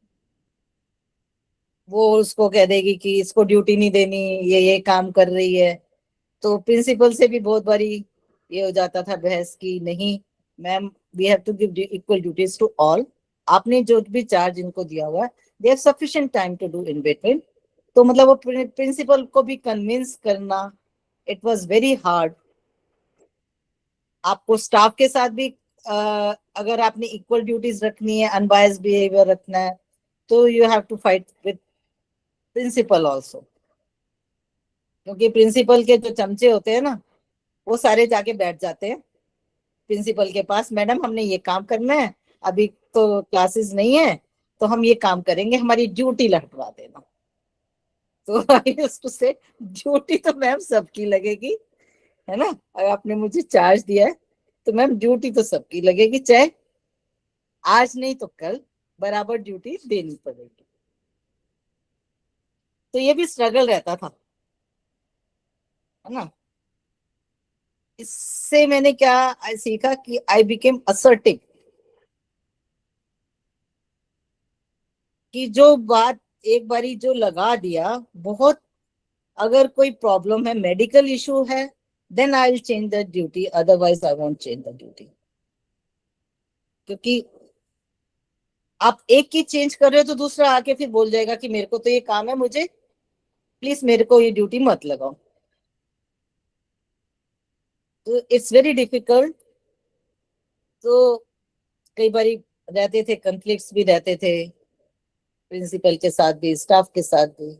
वो उसको कह देगी कि इसको ड्यूटी नहीं देनी, ये काम कर रही है। तो प्रिंसिपल से भी बहुत बारी ये हो जाता था बहस की नहीं ma'am, we have to give equal duties to all. आपने जो भी चार्ज इनको दिया हुआ है, they have sufficient time to do in between. तो मतलब वो प्रिंसिपल को भी कन्विंस करना, इट वाज वेरी हार्ड। आपको स्टाफ के साथ भी अगर आपने इक्वल ड्यूटीज रखनी है, अनबायस्ड बिहेवियर रखना है, तो you have to fight with principal also. क्योंकि प्रिंसिपल के जो चमचे होते हैं ना, वो सारे जाके बैठ जाते हैं प्रिंसिपल के पास, मैडम हमने ये काम करना है, अभी तो क्लासेस नहीं है, तो हम ये काम करेंगे, हमारी ड्यूटी लटवा देना। तो आई यूज्ड टू से ड्यूटी तो मैम सबकी लगेगी, है ना। अगर आपने मुझे चार्ज दिया है तो मैम ड्यूटी तो सबकी लगेगी, चाहे आज नहीं तो कल बराबर ड्यूटी देनी पड़ेगी। तो ये भी स्ट्रगल रहता था, है ना। इससे मैंने क्या सीखा कि आई बिकेम असर्टिव, कि जो बात एक बारी जो लगा दिया, बहुत अगर कोई प्रॉब्लम है, मेडिकल इशू है, then I will change the duty, otherwise I won't change the duty. क्योंकि आप एक की चेंज कर रहे हो तो दूसरा आके फिर बोल जाएगा कि मेरे को तो ये काम है, मुझे प्लीज मेरे को ये ड्यूटी मत लगाओ। तो इट्स वेरी डिफिकल्ट। तो कई बारी रहते थे, कन्फ्लिक्ट्स भी रहते थे, प्रिंसिपल के साथ भी, स्टाफ के साथ भी।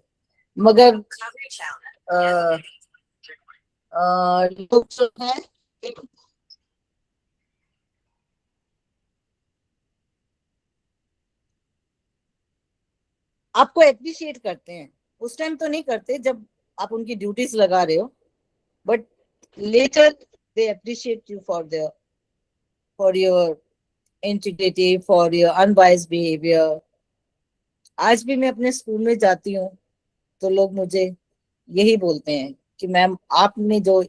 मगर लोग जो है आपको एप्रिशिएट करते हैं। उस टाइम तो नहीं करते जब आप उनकी ड्यूटीज लगा रहे हो, but later they appreciate you for your integrity, for your unbiased behaviour. आज भी मैं अपने स्कूल में जाती हूँ तो लोग मुझे यही बोलते हैं कि मैम आपने जो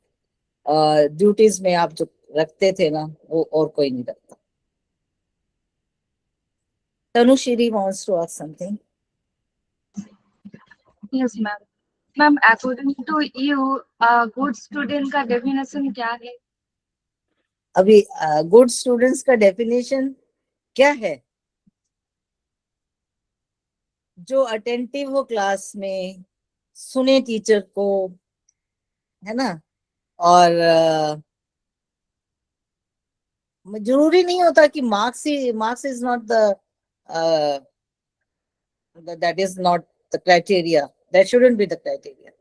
ड्यूटीज में आप जो रखते थे ना, वो और कोई नहीं रखता। Tanushree wants to ask something. Yes, ma'am. Ma'am, according to you, good student का definition क्या है? अभी गुड स्टूडेंट्स का डेफिनेशन क्या है? जो अटेंटिव हो क्लास में, सुने टीचर को, है ना। और जरूरी नहीं होता कि marks is not the that is not the criteria, that shouldn't be the criteria.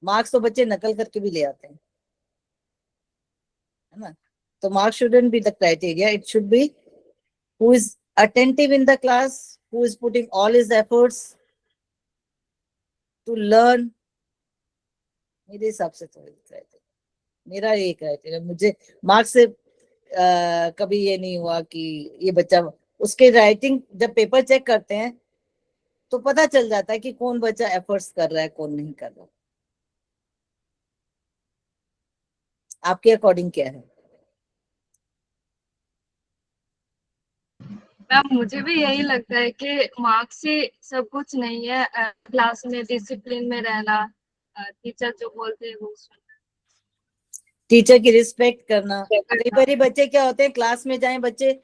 Marks तो बच्चे नकल करके भी ले आते हैं, है ना। तो marks shouldn't be the criteria, it should B who is attentive in the class, who is putting all his efforts to learn. मेरे हिसाब से तो मेरा ये क्राइटेरिया। मुझे मार्क्स से कभी ये नहीं हुआ कि ये बच्चा, उसके राइटिंग जब पेपर चेक करते हैं तो पता चल जाता है कि कौन बच्चा एफर्ट्स कर रहा है, कौन नहीं कर रहा। आपके अकॉर्डिंग क्या है? मैम, मुझे भी यही लगता है कि मार्क्स से सब कुछ नहीं है। क्लास में डिसिप्लिन में रहना, टीचर जो बोलते हैं वो सुनना, टीचर की रिस्पेक्ट करना। कई बार बच्चे क्या होते हैं, क्लास में जाएं, बच्चे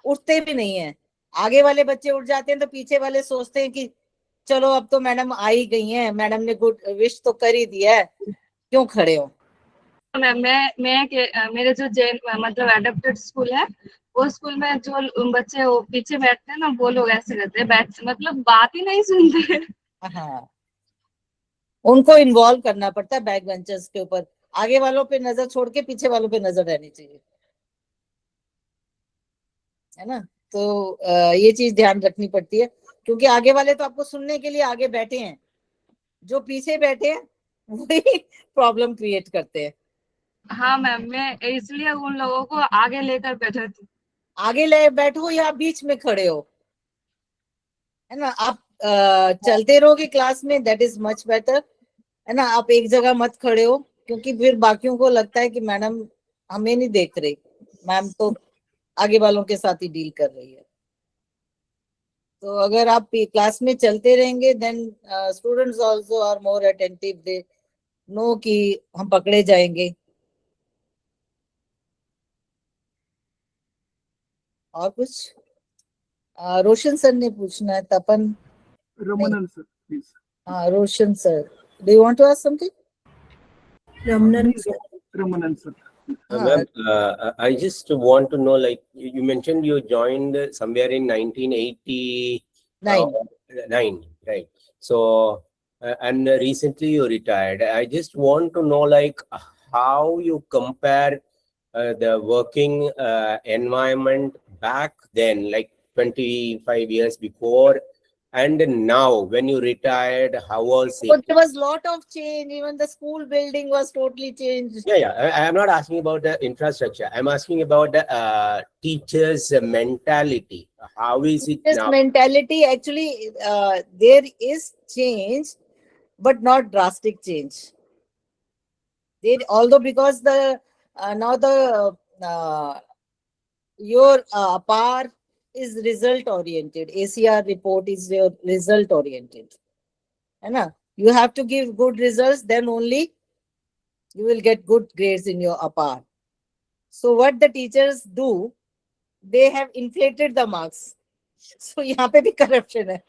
उठते भी नहीं है। आगे वाले बच्चे उठ जाते हैं तो पीछे वाले सोचते हैं कि चलो अब तो मैडम आ ही गई हैं, मैडम ने गुड विश तो कर ही दिया है, क्यों खड़े हो। मेरे जो जैन मतलब एडेप्टेड स्कूल है, वो स्कूल में जो बच्चे वो पीछे बैठते हैं ना, वो लोग ऐसे रहते हैं, बैठ मतलब बात ही नहीं सुनते। हाँ, उनको इन्वॉल्व करना पड़ता है बैक बेंचर्स के ऊपर। आगे वालों पे नजर छोड़ के पीछे वालों पे नजर रहनी चाहिए, है ना। तो ये चीज ध्यान रखनी पड़ती है, क्योंकि आगे वाले तो आपको सुनने के लिए आगे बैठे हैं, जो पीछे बैठे हैं वही प्रॉब्लम क्रिएट करते हैं। हाँ मैम, मैं इसलिए उन लोगों को आगे लेकर बैठे थी। आगे ले बैठो या बीच में खड़े हो, है ना। आप चलते रहोगे क्लास में, दैट इज मच बेटर, है ना। आप एक जगह मत खड़े हो, क्योंकि फिर बाकियों को लगता है कि मैडम हमें नहीं देख रही, मैम तो आगे वालों के साथ ही डील कर रही है। तो अगर आप क्लास में चलते रहेंगे, then students also are more attentive, they know कि हम पकड़े जाएंगे। और कुछ रोशन सर ने पूछना है, तपन। Ramanan sir, please. हाँ, Roshan sir, do you want to ask something? Ramnan, Please, Ramanan sir. हाँ, Ma'am, I just want to know, like you mentioned, you joined somewhere in 1989, 9. right? So, and recently you retired. I just want to know, like, how you compare the working environment back then, like 25 years before, and now when you retired, how was So it? there was lot of change, even the school building was totally changed. Yeah. I am not asking about the infrastructure. I'm asking about the teachers' mentality. How is it This now? mentality, actually, there is change, but not drastic change. There, although because the now the your PAR is result oriented, ACR report is your result oriented, है ना. You have to give good results, then only you will get good grades in your PAR. So what the teachers do, they have inflated the marks. So यहाँ पे भी corruption है.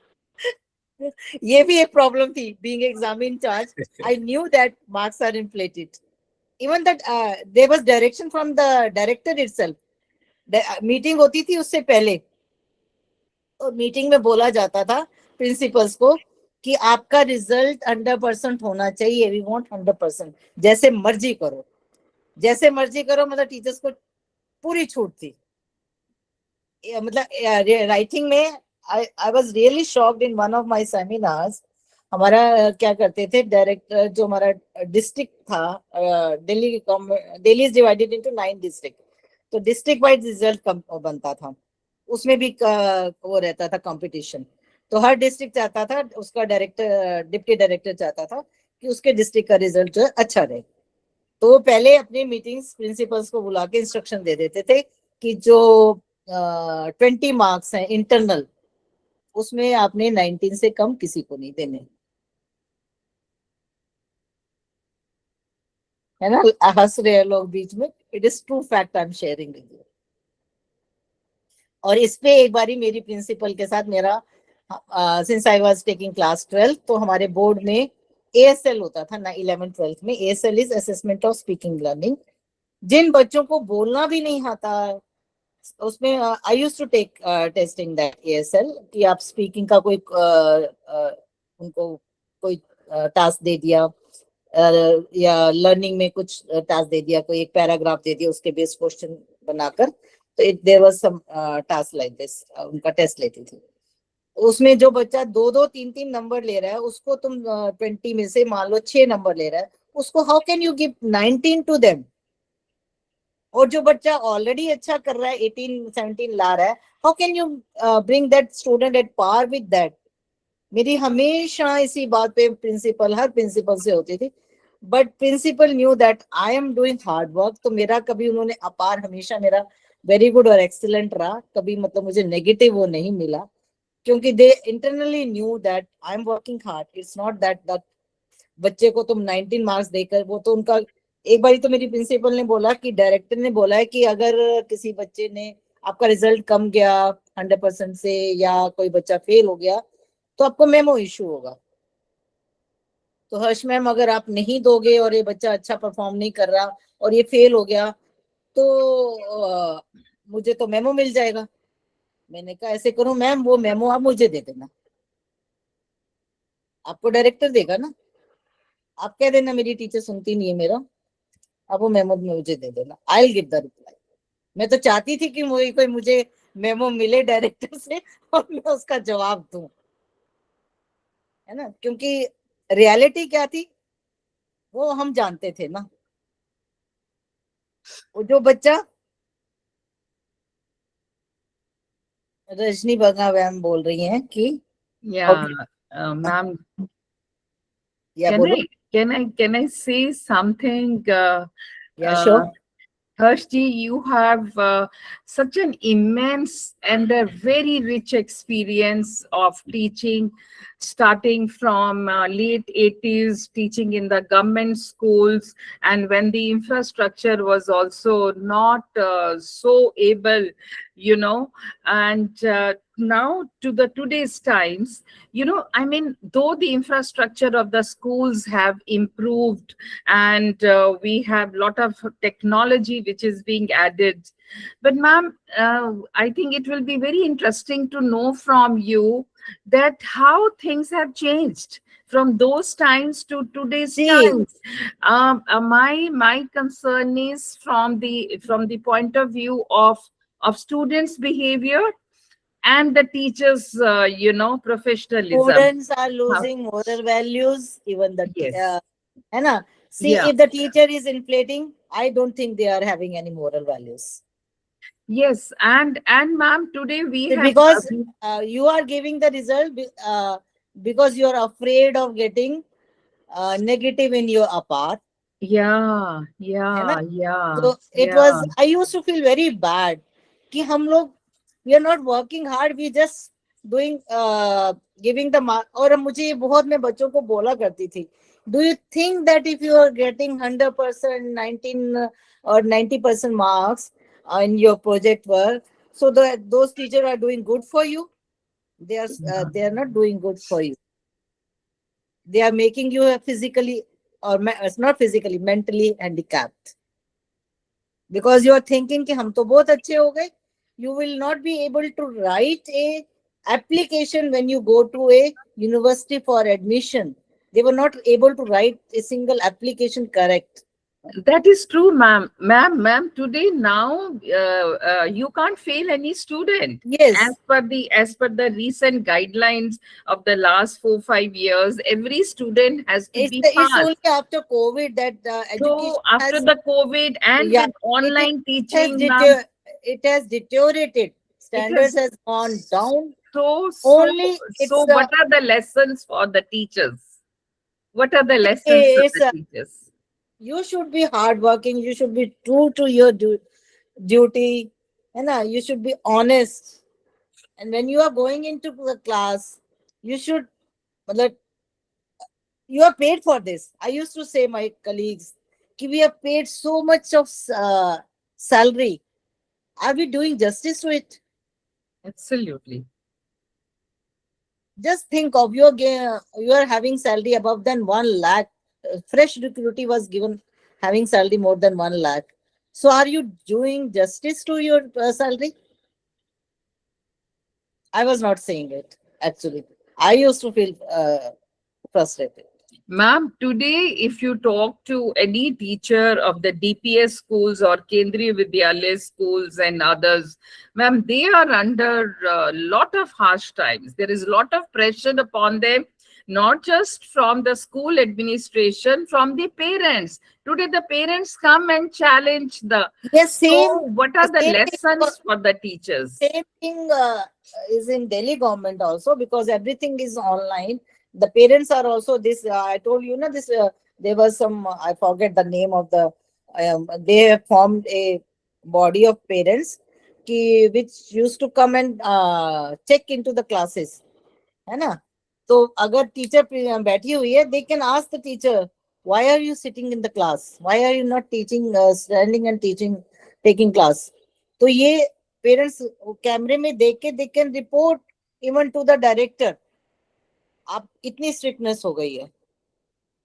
ये भी एक problem थी. Being exam in charge, I knew that marks are inflated. Even that there was direction from the director itself. Meeting होती थी उससे पहले, और मीटिंग में बोला जाता था प्रिंसिपल्स को कि आपका रिजल्ट 100% होना चाहिए, वी वांट 100%, जैसे मर्जी करो, जैसे मर्जी करो, मतलब टीचर्स को पूरी छूट थी. मतलब राइटिंग में I was really shocked in one of my seminars. हमारा क्या करते थे, डायरेक्टर जो हमारा डिस्ट्रिक्ट था, Delhi is divided into 9 district, तो डिस्ट्रिक्ट वाइज रिजल्ट बनता था, उसमें भी वो रहता था कंपटीशन. तो हर डिस्ट्रिक्ट चाहता था, उसका डायरेक्टर डिप्टी डायरेक्टर चाहता था कि उसके डिस्ट्रिक्ट का रिजल्ट जो है अच्छा रहे. तो वो पहले अपनी मीटिंग्स प्रिंसिपल्स को बुला के इंस्ट्रक्शन दे देते थे कि जो 20 मार्क्स हैं इंटरनल, उसमें आपने 19 से कम किसी को नहीं देने, है ना. हंस रहे हैं लोग बीच में, it is true fact, I am sharing with you. और इस पे एक बारी मेरी प्रिंसिपल के साथ मेरा, since I was taking class 12, तो हमारे बोर्ड में ASL होता था ना 11th 12th में. ASL is assessment of speaking learning. जिन बच्चों को बोलना भी नहीं आता, उसमें I used to take testing that ASL, कि आप स्पीकिंग का कोई उनको कोई टास्क दे दिया, या लर्निंग में कुछ टास्क दे दिया, कोई एक पैराग्राफ दे दिया, उसके बेस क्वेश्चन बनाकर, तो there was some task like this, उनका टेस्ट लेती थी. उसमें जो बच्चा 2-2, 3-3 नंबर ले रहा है, उसको तुम 20 में से मान लो 6 नंबर ले रहा है, उसको how can you give 19 to them. और जो बच्चा ऑलरेडी अच्छा कर रहा है, 18-17 ला रहा है, how can you bring that student at par with that. मेरी हमेशा इसी बात पे प्रिंसिपल, हर प्रिंसिपल से होती थी, but principal knew that I am doing hard work. तो मेरा कभी उन्होंने अपार, हमेशा मेरा वेरी गुड और एक्सीलेंट रहा, कभी मतलब मुझे नेगेटिव वो नहीं मिला, क्योंकि they internally knew that I am working hard. It's not that बच्चे को तुम 19 मार्क्स देकर, वो तो उनका. एक बारी तो मेरी प्रिंसिपल ने बोला कि डायरेक्टर ने बोला है कि अगर किसी बच्चे ने, आपका रिजल्ट कम गया 100% से, या कोई बच्चा फेल हो गया, तो आपको मेमो इशू होगा. तो हर्ष मैम अगर आप नहीं दोगे और ये बच्चा अच्छा परफॉर्म नहीं कर रहा और ये फेल हो गया तो मुझे तो मेमो मिल जाएगा। मैंने कहा ऐसे करो मैम, वो मेमो आप मुझे दे देना, आपको डायरेक्टर देगा ना, आप कह देना मेरी टीचर सुनती नहीं है मेरा, आप वो मेमो मुझे दे देना, I will give the reply. मैं तो चाहती थी कि कोई मुझे मेमो मिले डायरेक्टर से और मैं उसका जवाब दूं, है ना, क्योंकि रियलिटी क्या थी वो हम जानते थे ना। वो जो बच्चा, रजनी बगा मैम बोल रही हैं कि Yeah, ma'am, या बोलो। can I say something? या sure. Harshji, you have such an immense and a very rich experience of teaching, starting from late 80s, teaching in the government schools, and when the infrastructure was also not so able, you know, and now to the today's times, you know, I mean, though the infrastructure of the schools have improved and we have lot of technology which is being added, but ma'am, I think it will be very interesting to know from you that how things have changed from those times to today's See. times. My concern is from the point of view of students' behavior and the teachers, you know, professionalism. Students are losing moral values, even the Yes. है ना। See, Yeah. if the teacher is inflating, I don't think they are having any moral values. Yes, and ma'am, today we have Because you are giving the result because you are afraid of getting negative in your apart, yeah, है ना। yeah, So it yeah. was, I used to feel very bad कि हम लोग we are not working hard, we just doing giving the mark। और मुझे ये बहुत, मैं बच्चों को बोला करती थी, do you think that if you are getting 100%, 19 or 90% marks in your project work, so those teachers are doing good for you? They are not doing good for you. They are making you physically or not physically, mentally handicapped, because you are thinking कि हम तो बहुत अच्छे हो गए। You will not be able to write a application when you go to a university for admission. They were not able to write a single application correct. That is true, ma'am. Ma'am, today now you can't fail any student. Yes. As per the recent guidelines of the last 4-5 years, every student has to be It's passed. only after COVID that education So after the COVID and Yeah, with online has teaching, ma'am, it has deteriorated. Standards has gone down. so Only so it's what are the lessons for the teachers? What are the lessons for it's the teachers? you should be hardworking. You should be true to your duty, and you should be honest. And when you are going into the class, you should, मतलब, you are paid for this. I used to say my colleagues, कि we are paid so much of salary. Are we doing justice to it? Absolutely. Just think of you are having salary above than 1 lakh. Fresh recruitee was given having salary more than 1 lakh. So are you doing justice to your salary? I was not saying it, actually. I used to feel frustrated. Ma'am, today, if you talk to any teacher of the DPS schools or Kendriya Vidyalaya schools and others, ma'am, they are under a lot of harsh times. There is a lot of pressure upon them, not just from the school administration, from the parents. Today, the parents come and challenge the. Yes, same. So, what are the same lessons for the teachers? Same thing is in Delhi government also, because everything is online. The parents are also this. I told you, this. There was some. I forget the name of the. They have formed a body of parents, which used to come and check into the classes, है ना? तो अगर teacher बैठी हुई है, they can ask the teacher, why are you sitting in the class? Why are you not teaching, standing and teaching, taking class? तो ये parents कैमरे में देख के they can report even to the director. आप इतनी स्ट्रिक्टनेस हो गई है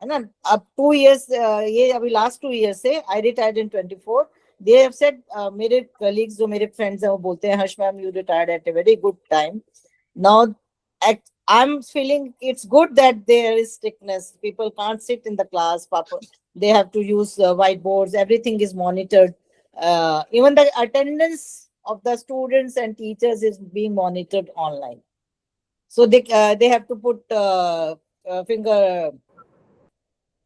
है ना. अब 2 years ये अभी लास्ट 2 years से I retired in 24. They have said, मेरे कलीग्स जो मेरे फ्रेंड्स हैं वो बोलते हैं Harsh ma'am you retired at a very good time. Now I'm feeling it's good that there is strictness. People can't sit in the class. They have to use whiteboards. Everything is monitored. Even the attendance of the students and teachers is being monitored online. So they have to put finger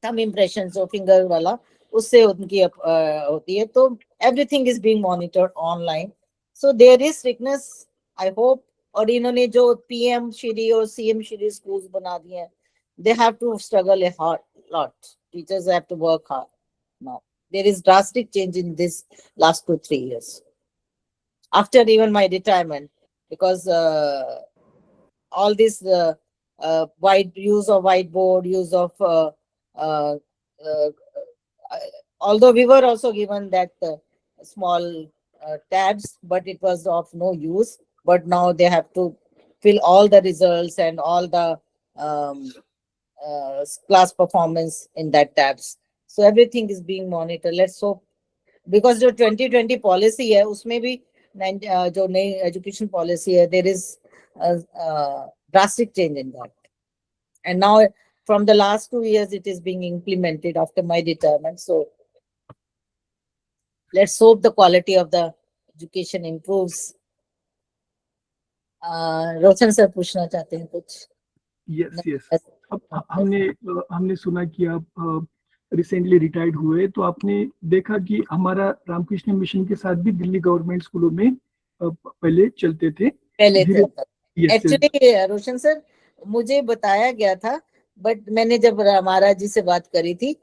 thumb impressions or finger wala. उससे उनकी होती है. तो everything is being monitored online. So there is strictness. I hope. और इन्होंने जो PM Shri और CM Shri schools बना दिए हैं, they have to struggle a lot. Teachers have to work hard now. There is drastic change in this last 2-3 years. After even my retirement, because all this use of whiteboard, use of although we were also given that small tabs, but it was of no use. But now they have to fill all the results and all the class performance in that tabs. So everything is being monitored. Let's hope, because जो 2020 policy है उसमें भी जो नई education policy है, there is a drastic change in that. And now from the last 2 years it is being implemented after my retirement. So let's hope the quality of the education improves. Roshan sir पूछना चाहते हैं कुछ. Yes. अब हमने सुना कि आप recently retired हुए, तो आपने देखा कि हमारा रामकृष्ण मिशन के साथ भी दिल्ली गवर्नमेंट स्कूलों में पहले चलते थे. एक्चुअली रोशन सर मुझे बताया गया था, बट मैंने जब रामारा जी से बात करी थी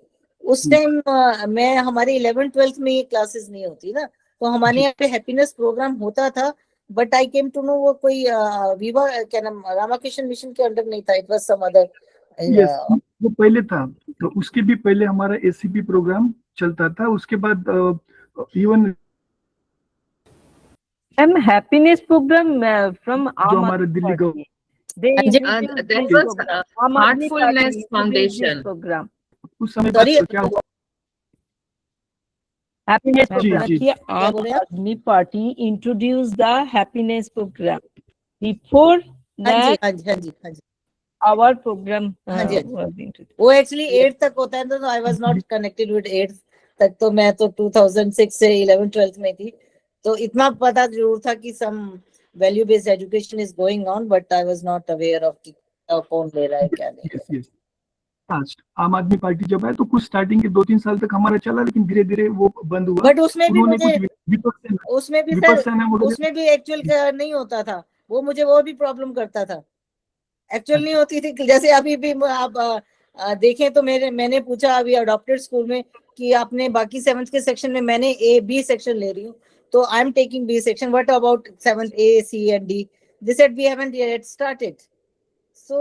उस टाइम मैं हमारे 11th-12th में ये क्लासेस नहीं होती ना, तो हमारे यहाँ पे हैप्पीनेस प्रोग्राम होता था. But I came to know वो कोई विवा क्या नाम रामाकृष्ण मिशन के अंडर नहीं था. It was some other. वो पहले था, तो उसके भी पहले हमारा एसीपी प्रोग्राम चलता था. उसके बाद इवन हैप्पीनेस प्रोग्राम फ्रॉम जो हमारा Delhi government that was Heartfulness Foundation program. उस समय क्या हुआ? Happiness ji, program. Ji. Here, Aam Aadmi Party introduced the happiness program. Before that, our program हाँ जी. was introduced. वो एक्चुअली 8th तक होता है, तो I was not connected with 8th तक. तो मैं तो 2006 से 11th-12th में थी, तो इतना पता जरूर था कि some value based education is going on, but I was not aware of कौन ले रहा है क्या नहीं. यस. आम आदमी पार्टी जब है तो कुछ स्टार्टिंग के 2-3 साल तक हमारा चला, लेकिन धीरे धीरे वो बंद हुआ. बट उसमें भी मुझे उसमें उसमें भी एक्चुअल नहीं होता था. वो मुझे वो भी प्रॉब्लम करता था. एक्चुअल नहीं होती थी. जैसे अभी भी आप देखें तो मैंने पूछा अभी अडॉप्टेड स्कूल में कि आपने बाकी 7th के सेक्शन में, मैंने ए बी सेक्शन ले रही हूँ, तो I am taking B section. What about 7th A, C and D? They said we haven't yet started. So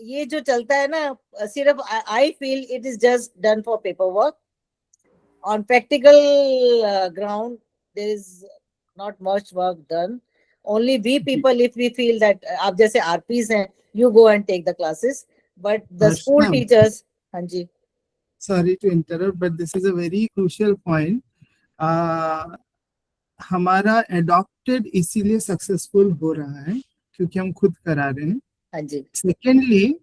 ये जो चलता है ना, सिर्फ I feel it is just done for paper work. On practical ground there is not much work done. Only we people, if we feel that, आप जैसे RPs हैं, you go and take the classes, but the school teachers. हाँ जी. Sorry to interrupt, but this is a very crucial point. हमारा adopted इसीलिए successful हो रहा है क्योंकि हम खुद करा रहे हैं. हाँ जी. सेकेंडली,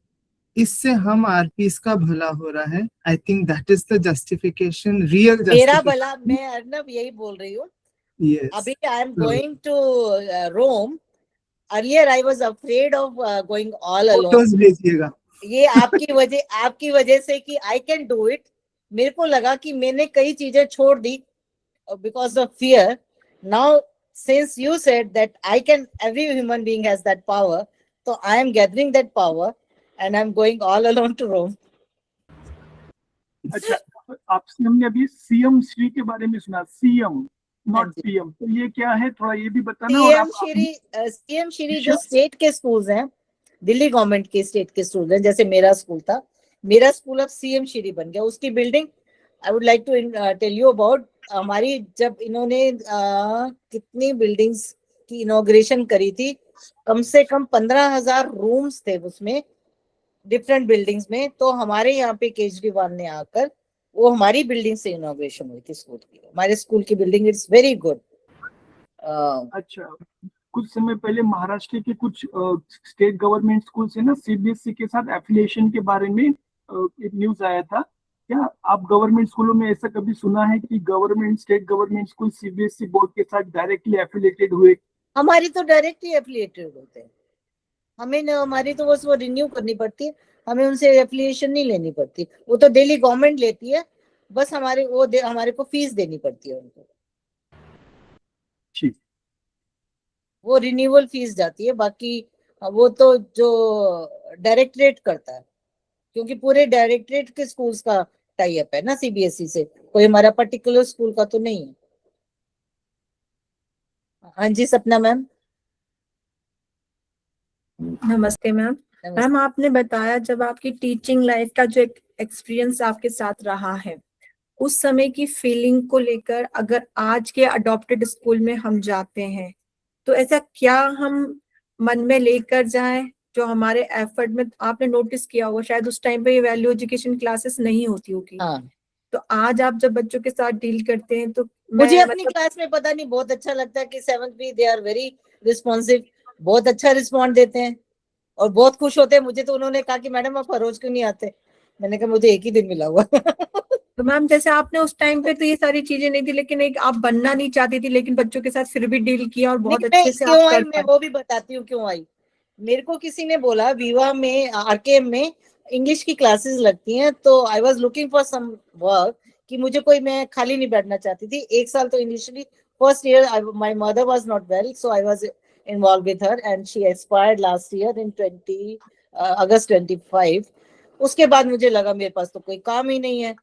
इससे हम आरपीस का भला हो रहा है. I think that is the justification, real मेरा भला. मैं अर्नब यही बोल रही हूँ. Yes. अभी I am going to Rome. Earlier I was afraid of going all alone. Photos भेजिएगा. ये आपकी वजह से कि आई कैन डू इट. मेरे को लगा कि मैंने कई चीजें छोड़ दी because of fear. Now since you said that I can, every human being has that power, so I am gathering that power and I'm going all alone to Rome. अच्छा, आपसे हमने अभी सीएम श्री के बारे में सुना. सीएम नॉट पीएम, तो ये क्या है, थोड़ा ये भी बताना. सीएम श्री जो स्टेट के स्कूल्स हैं, दिल्ली गवर्नमेंट के स्टेट के स्कूल्स हैं, जैसे मेरा स्कूल था. मेरा स्कूल अब सीएम श्री बन गया. उसकी building I would like to tell you about. हमारी जब इन्होंने कितनी बिल्डिंग्स की इनॉग्रेशन करी थी, कम से कम 15,000 रूम्स थे उसमें. डिफरेंट बिल्डिंग्स में। तो हमारे यहाँ पे केजरीवाल ने आकर, वो हमारी बिल्डिंग से इनॉग्रेशन हुई थी स्कूल की, हमारे स्कूल की बिल्डिंग इज वेरी गुड। अच्छा, कुछ समय पहले महाराष्ट्र के कुछ स्टेट गवर्नमेंट स्कूल से ना सीबीएसई के साथ एफिलिएशन के बारे में एक न्यूज आया था। क्या आप गवर्नमेंट स्कूलों में ऐसा कभी सुना है कि government state government school CBSE board के साथ डायरेक्टली एफिलिएटेड हुए? हमारी तो डायरेक्टली एफिलिएटेड होते हैं, हमें न, हमारी तो बस वो रिन्यू करनी पड़ती है, हमें उनसे एफिलिएशन नहीं लेनी पड़ती, वो तो डेली गवर्नमेंट लेती है, बस हमारे को फीस देनी पड़ती है उनको, ठीक, वो रिन्यूअल फीस जाती है। बाकी वो तो जो डायरेक्टरेट करता है, क्योंकि पूरे डायरेक्टरेट के स्कूल्स का टाई अप है ना सीबीएसई से, कोई हमारा पर्टिकुलर स्कूल का तो नहीं है। हाँ जी सपना मैम। नमस्ते मैम। मैम आपने बताया जब आपकी टीचिंग लाइफ का जो एक्सपीरियंस आपके साथ रहा है, उस समय की फीलिंग को लेकर अगर आज के अडॉप्टेड स्कूल में हम जाते हैं तो ऐसा क्या हम मन में लेकर जाएं जो हमारे एफर्ट में, आपने नोटिस किया होगा शायद उस टाइम पे ये वैल्यू एजुकेशन क्लासेस नहीं होती होगी। हाँ, तो आज आप जब बच्चों के साथ डील करते हैं तो मुझे अपनी क्लास में पता नहीं बहुत अच्छा लगता है कि 7th भी दे आर वेरी रिस्पॉन्सिव, बहुत अच्छा रिस्पॉन्ड देते हैं और बहुत खुश होते हैं। मुझे तो उन्होंने कहा कि मैडम आप हर रोज क्यों नहीं आते, मैंने कहा मुझे एक ही दिन मिला हुआ। तो मैम जैसे आपने उस टाइम पे तो ये सारी चीजें नहीं थी, लेकिन एक आप बनना नहीं चाहती थी, लेकिन बच्चों के साथ फिर भी डील किया और बहुत अच्छे से क्यों आप आई कर मैं पाए। वो भी बताती हूँ क्यों आई। मेरे को किसी ने बोला विवा में आरकेएम में इंग्लिश की क्लासेस लगती हैं, तो I was looking for some work कि मुझे कोई, मैं खाली नहीं बैठना चाहती थी। एक साल तो initially first year my mother was not well, so I was involve with her and she expired last year in 20 अगस्त 25। उसके बाद मुझे लगा मेरे पास तो कोई काम ही नहीं है,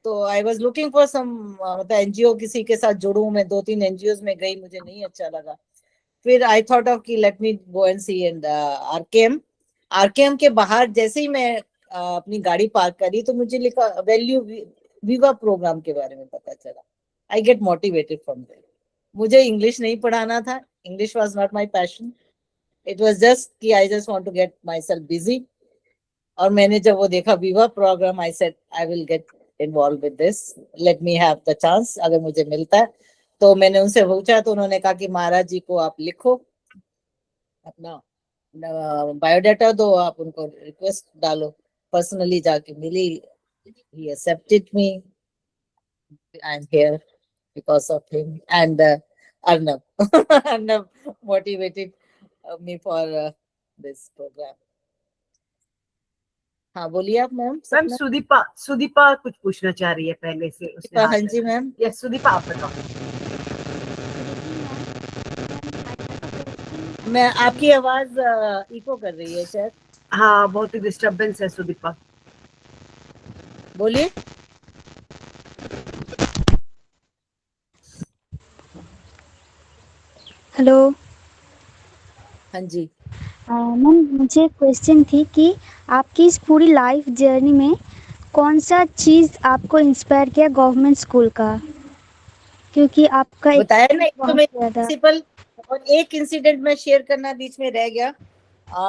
तो I was looking for some, मतलब एनजीओ किसी के साथ जुड़ूं। मैं 2-3 एनजीओ में गई, मुझे नहीं अच्छा लगा। फिर आई थॉट ऑफ कि let me go and see and RKM. RKM के बाहर जैसे ही मैं अपनी गाड़ी पार्क करी तो मुझे लिखा वैल्यू विवा प्रोग्राम के बारे में पता चला। I get motivated from there. मुझे इंग्लिश नहीं पढ़ाना था, English was not my passion, it was just कि I just want to get myself busy. और मैंने जब वो देखा viva programme, I said I will get involve with this, let me have the chance, अगर मुझे मिलता है। तो मैंने उनसे पूछा तो उन्होंने कहा कि महाराज जी को आप लिखो, अपना बायोडाटा दो, आप उनको रिक्वेस्ट डालो। पर्सनली जाके मिली, he accepted me, I'm here because of him and Arnab. Arnab motivated me for this program. हाँ बोलिए आप मैम। मैम सुदीपा कुछ पूछना चाह रही है पहले से, उसने हाँ जी मैम। यस सुदीपा आप बताओ। मैं आपकी आवाज इको कर रही है शायद। हाँ बहुत ही डिस्टरबेंस है सुदीपा, बोलिए। हेलो। हाँ जी मैम मुझे क्वेश्चन थी कि आपकी इस पूरी लाइफ जर्नी में कौन सा चीज़ आपको इंस्पायर किया गवर्नमेंट स्कूल का, क्योंकि आपका बताया ना, तो मैं ज़्यादा। प्रिंसिपल और एक इंसिडेंट में शेयर करना बीच में रह गया।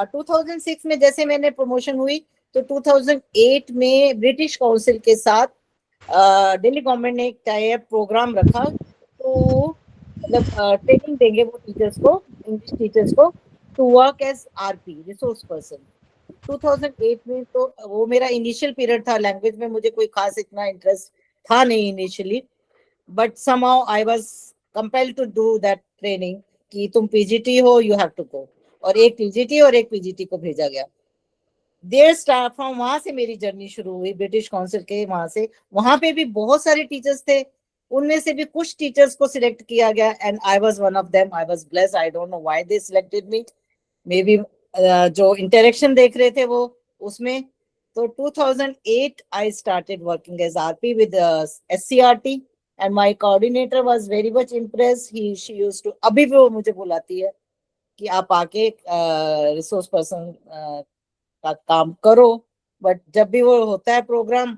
2006 में जैसे मैंने प्रमोशन हुई तो 2008 में ब्रिटिश काउंसिल के साथ दिल्ली गवर्नमेंट ने एक टाई अप प्रोग्राम रखा, तो मतलब ट्रेनिंग देंगे वो टीचर्स को, इंग्लिश टीचर्स को, to work as RP resource person. 2008 में तो वो मेरा इनिशियल पीरियड था, लैंग्वेज में मुझे कोई खास इतना इंटरेस्ट था नहीं initially, but somehow I was compelled to do that training कि तुम पीजीटी हो, यू हैव टू गो। और एक टीजीटी और एक पीजीटी को भेजा गया। देयर स्टार्ट फ्रॉम, वहां से मेरी जर्नी शुरू हुई ब्रिटिश काउंसिल के वहां से। वहां पे भी बहुत सारे टीचर्स थे, उनमें से भी कुछ टीचर्स को सिलेक्ट किया गया and I was one of them. I was blessed, I don't know why they selected me, may be जो इंटरेक्शन देख रहे थे वो उसमें। तो 2008 I started working as RP with SCRT and my coordinator was very much impressed. She used to, अभी भी वो मुझे बुलाती है कि आप आके रिसोर्स पर्सन का काम करो, बट जब भी वो होता है प्रोग्राम,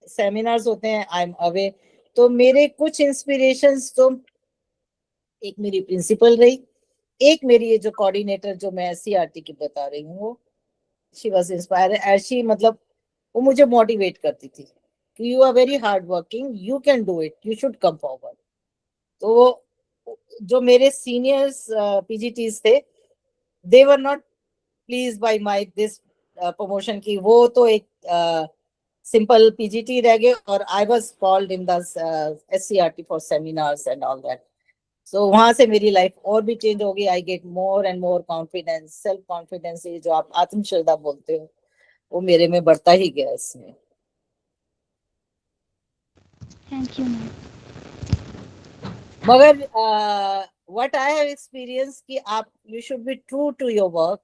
सेमिनार्स होते हैं, आई एम अवे। तो मेरे कुछ इंस्पिरेशंस तो, एक मेरी प्रिंसिपल रही, एक मेरी ये जो कोऑर्डिनेटर जो मैं SCRT की बता रही हूँ वो, शी वाज इंस्पायर, शी मतलब वो मुझे मोटिवेट करती थी कि you are very hard working, you can do it, you should come forward. तो जो मेरे सीनियर्स पीजीटीज थे, they were not please by my this promotion की, वो तो एक सिंपल पीजीटी रह गए और I was called in the SCERT for seminars and all that. So वहां से मेरी लाइफ और भी चेंज हो गई। I get more and more confidence, self confidence, ये जो आप आत्मश्रद्धा बोलते हो, वो मेरे में बढ़ता ही गया इसमें। Thank you ma'am. मगर व्हाट आई हैव एक्सपीरियंस कि आप you should be true to your work,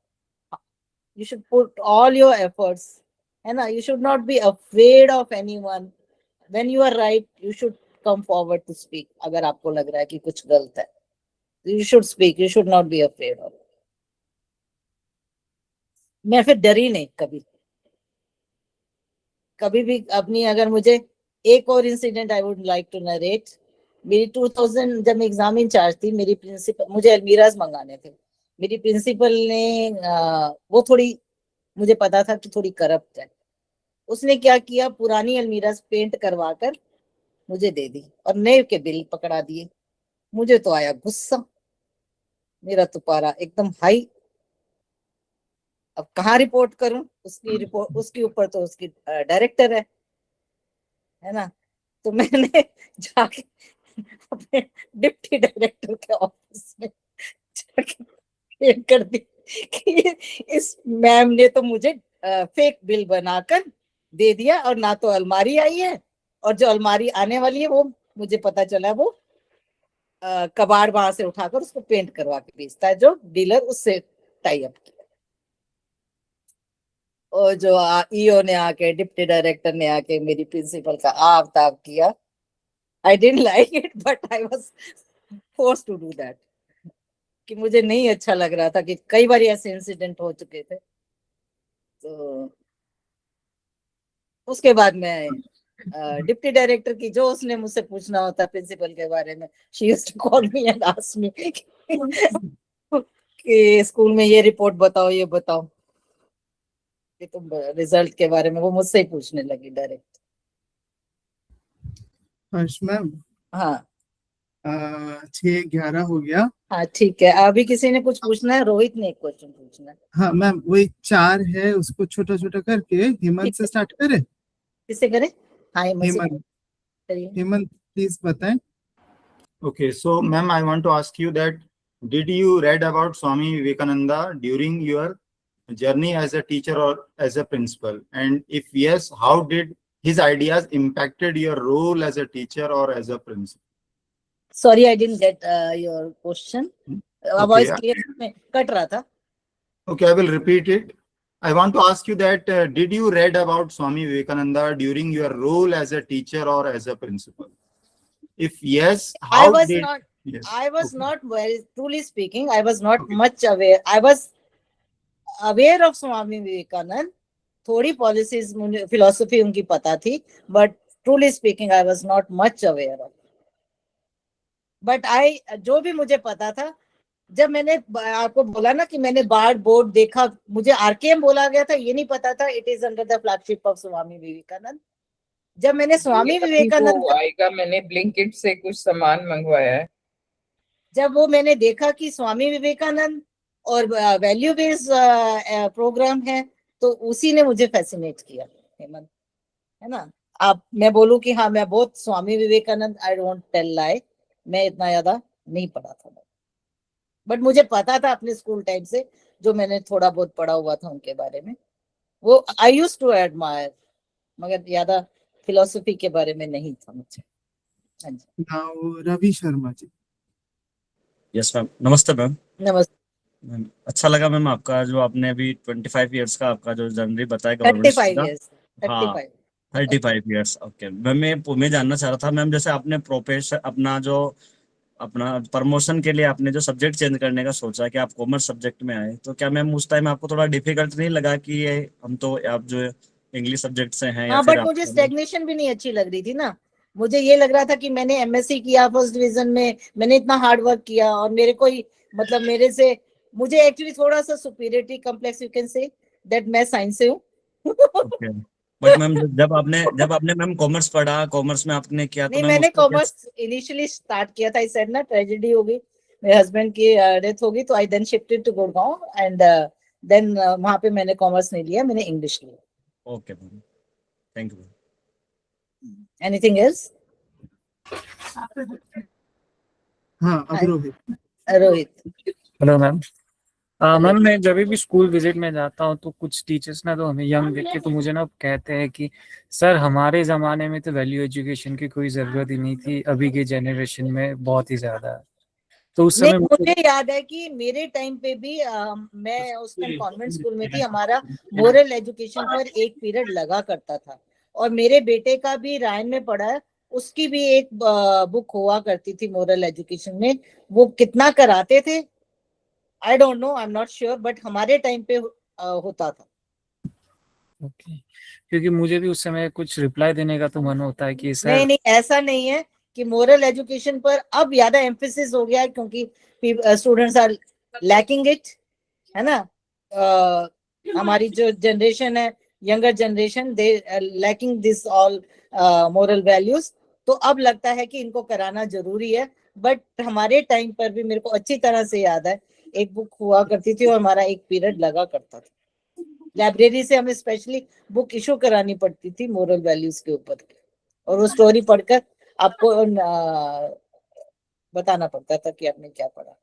you should put all your efforts, है ना। You should not be afraid of anyone. When you are right you should come forward to speak. अगर आपको लग रहा है कि कुछ गलत है, you should speak, you should not be afraid of. मैं फिर डरी नहीं कभी, कभी भी अपनी। अगर मुझे एक और incident I would like to narrate. मेरी 2000 जब मैं एग्जाम इंचार्ज थी, मेरी प्रिंसिपल, मुझे अलमीराज मंगाने थे, मेरी प्रिंसिपल ने वो थोड़ी, मुझे पता था कि थोड़ी करप्ट है, उसने क्या किया, पुरानी अलमीराज पेंट करवा कर मुझे दे दी और नए के बिल पकड़ा दिए। मुझे तो आया गुस्सा, मेरा तो पारा एकदम हाई। अब कहाँ रिपोर्ट करूं? उसकी रिपोर्ट, उसके ऊपर तो उसकी डायरेक्टर है ना। तो मैंने जाके अपने डिप्टी डायरेक्टर के ऑफिस में जाके कंप्लेंट कर दी कि इस मैम ने तो मुझे फेक बिल बनाकर दे दिया, और ना तो अलमारी आई है, और जो अलमारी आने वाली है वो मुझे पता चला वो कबाड़ वहां से उठाकर उसको पेंट करवा के बेचता है, जो डीलर उससे टाई अप किया। और जो ईओ ने आके, डिप्टी डायरेक्टर ने आके मेरी प्रिंसिपल का आव ताव किया। I didn't like it but I was forced to do that, कि मुझे नहीं अच्छा लग रहा था कि कई बार ऐसे इंसिडेंट हो चुके थे। तो उसके बाद मैं डिप्टी डायरेक्टर की, जो उसने मुझसे पूछना होता प्रिंसिपल के बारे में, she used to call me and ask me कि स्कूल में ये रिपोर्ट बताओ, ये बताओ, कि तुम रिजल्ट के बारे में वो मुझसे ही पूछने लगी डायरेक्ट। हर्ष मैम, हाँ 6:11 हो गया। हाँ ठीक है, अभी किसी ने कुछ पूछना है? रोहित ने एक क्वेश्चन पूछना है। हाँ मैम, वही 4 है, उसको छोटा छोटा करके हेमंत से स्टार्ट करें। किससे करें? हाँ हेमंत, हेमंत प्लीज बताएं। Okay, so ma'am, I want to ask you that did you read about Swami Vivekananda during your journey as a teacher or as a principal? And if yes, how did his ideas impacted your role as a teacher or as a principal? Sorry, I didn't get your question. Voice clear में cut रहा था. Okay, I will repeat it. I want to ask you that did you read about Swami Vivekananda during your role as a teacher or as a principal? If yes, how I was did? not. Yes. I was Okay. not very truly speaking. I was not much aware. I was aware of Swami Vivekananda. थोड़ी policies मुझे, philosophy उनकी पता थी, but truly speaking I was not much aware of. But I, जो भी मुझे पता था, जब मैंने आपको बोला ना कि मैंने बार बोर्ड देखा, मुझे आरकेएम बोला गया था, ये नहीं पता था it is under the flagship of Swami Vivekananda. जब मैंने स्वामी विवेकानंद आएगा, मैंने ब्लिंकिट से कुछ सामान मंगवाया है, जब वो मैंने देखा कि स्वामी विवेकानंद और वैल्यू बेस्ड प्रोग्राम है, तो उसी ने मुझे फैसिनेट किया हेमंत, है ना। आप, मैं बोलूं कि हाँ मैं बहुत Swami Vivekananda, I don't tell lie, मैं इतना ज्यादा नहीं पढ़ा था, बट मुझे पता था अपने स्कूल टाइम से, जो मैंने थोड़ा बहुत पढ़ा हुआ था उनके बारे में, वो आई यूज्ड टू एडमायर, मगर ज्यादा फिलोसफी के बारे में नहीं था मुझे। हाँ जी। Now Ravi Sharma ji. Yes ma'am, नमस्ते मैम। नमस्ते मैम, अच्छा लगा मैम आपका जो आपने अभी 25 इयर्स का आपका जो जर्नी बताया गवर्नमेंट 35 का। years, हाँ 35 35 इयर्स। ओके मैम, मैं जानना चाह रहा था मैम, जैसे आपने प्रोफेशन अपना जो अपना प्रमोशन के लिए आपने जो सब्जेक्ट चेंज करने का सोचा कि आप कॉमर्स सब्जेक्ट में आए, तो क्या मैम उस टाइम आपको थोड़ा डिफिकल्ट नहीं लगा कि ये हम तो आप जो इंग्लिश सब्जेक्ट से हैं, या हाँ, फिर बट मुझे स्टैग्नेशन भी नहीं अच्छी लग रही थी ना। मुझे ये लग रहा था कि मैंने एमएससी किया फर्स्ट डिवीजन में, मैंने इतना हार्ड वर्क किया, और मेरे कोई मतलब मेरे से, मुझे एक्चुअली थोड़ा सा superiority complex you can say, that मैं साइंस से हूँ। ओके, बट मैम जब आपने मैम कॉमर्स पढ़ा, कॉमर्स में आपने किया तो नहीं, मैम मैंने उसका क्या? कॉमर्स इनिशियली स्टार्ट किया था, आई सेड ना ट्रेजेडी हो गई, मेरे हस्बैंड की डेथ हो गई, तो I then shifted to Gurgaon and then वहां पे मैंने कॉमर्स नहीं लिया, मैंने इंग्लिश लिया। Okay ma'am, thank you. Anything else? हाँ, अब Rohit. Rohit. Hello ma'am. Ma'am मैं जब भी स्कूल विजिट में जाता हूँ तो कुछ टीचर्स ना तो हमें यंग देख के तो मुझे ना कहते हैं कि सर हमारे ज़माने में तो वैल्यू एजुकेशन की कोई ज़रूरत ही नहीं थी, अभी के जनरेशन में बहुत ही ज़्यादा है। तो उस नहीं, समय मुझे याद है कि मेरे टाइम पे भी मैं उस टाइम कॉन्वेंट स्कूल में थी, हमारा मोरल एजुकेशन पर एक पीरियड लगा करता था, और मेरे बेटे का भी रायन में पढ़ा है, उसकी भी एक बुक हुआ करती थी मोरल एजुकेशन में। वो कितना कराते थे आई don't no, I am not sure, but हमारे टाइम पे होता था। ओके, क्योंकि मुझे भी उस समय कुछ रिप्लाई देने का तो मन होता है कि सर नहीं, ऐसा नहीं है कि मोरल एजुकेशन पर अब ज्यादा एम्फेसिस हो गया है, क्योंकि स्टूडेंट्स आर लैकिंग इट, है ना। हमारी जो जनरेशन है, younger generation, they lacking this all moral values, तो अब लगता है कि इनको कराना जरूरी है। बट हमारे टाइम पर भी मेरे को अच्छी तरह से याद है, एक बुक हुआ करती थी और हमारा एक पीरियड लगा करता था, लाइब्रेरी से हमें स्पेशली बुक इशू करानी पड़ती थी मोरल वैल्यूज के ऊपर, और वो स्टोरी पढ़कर आपको बताना पड़ता था कि आपने क्या पढ़ा।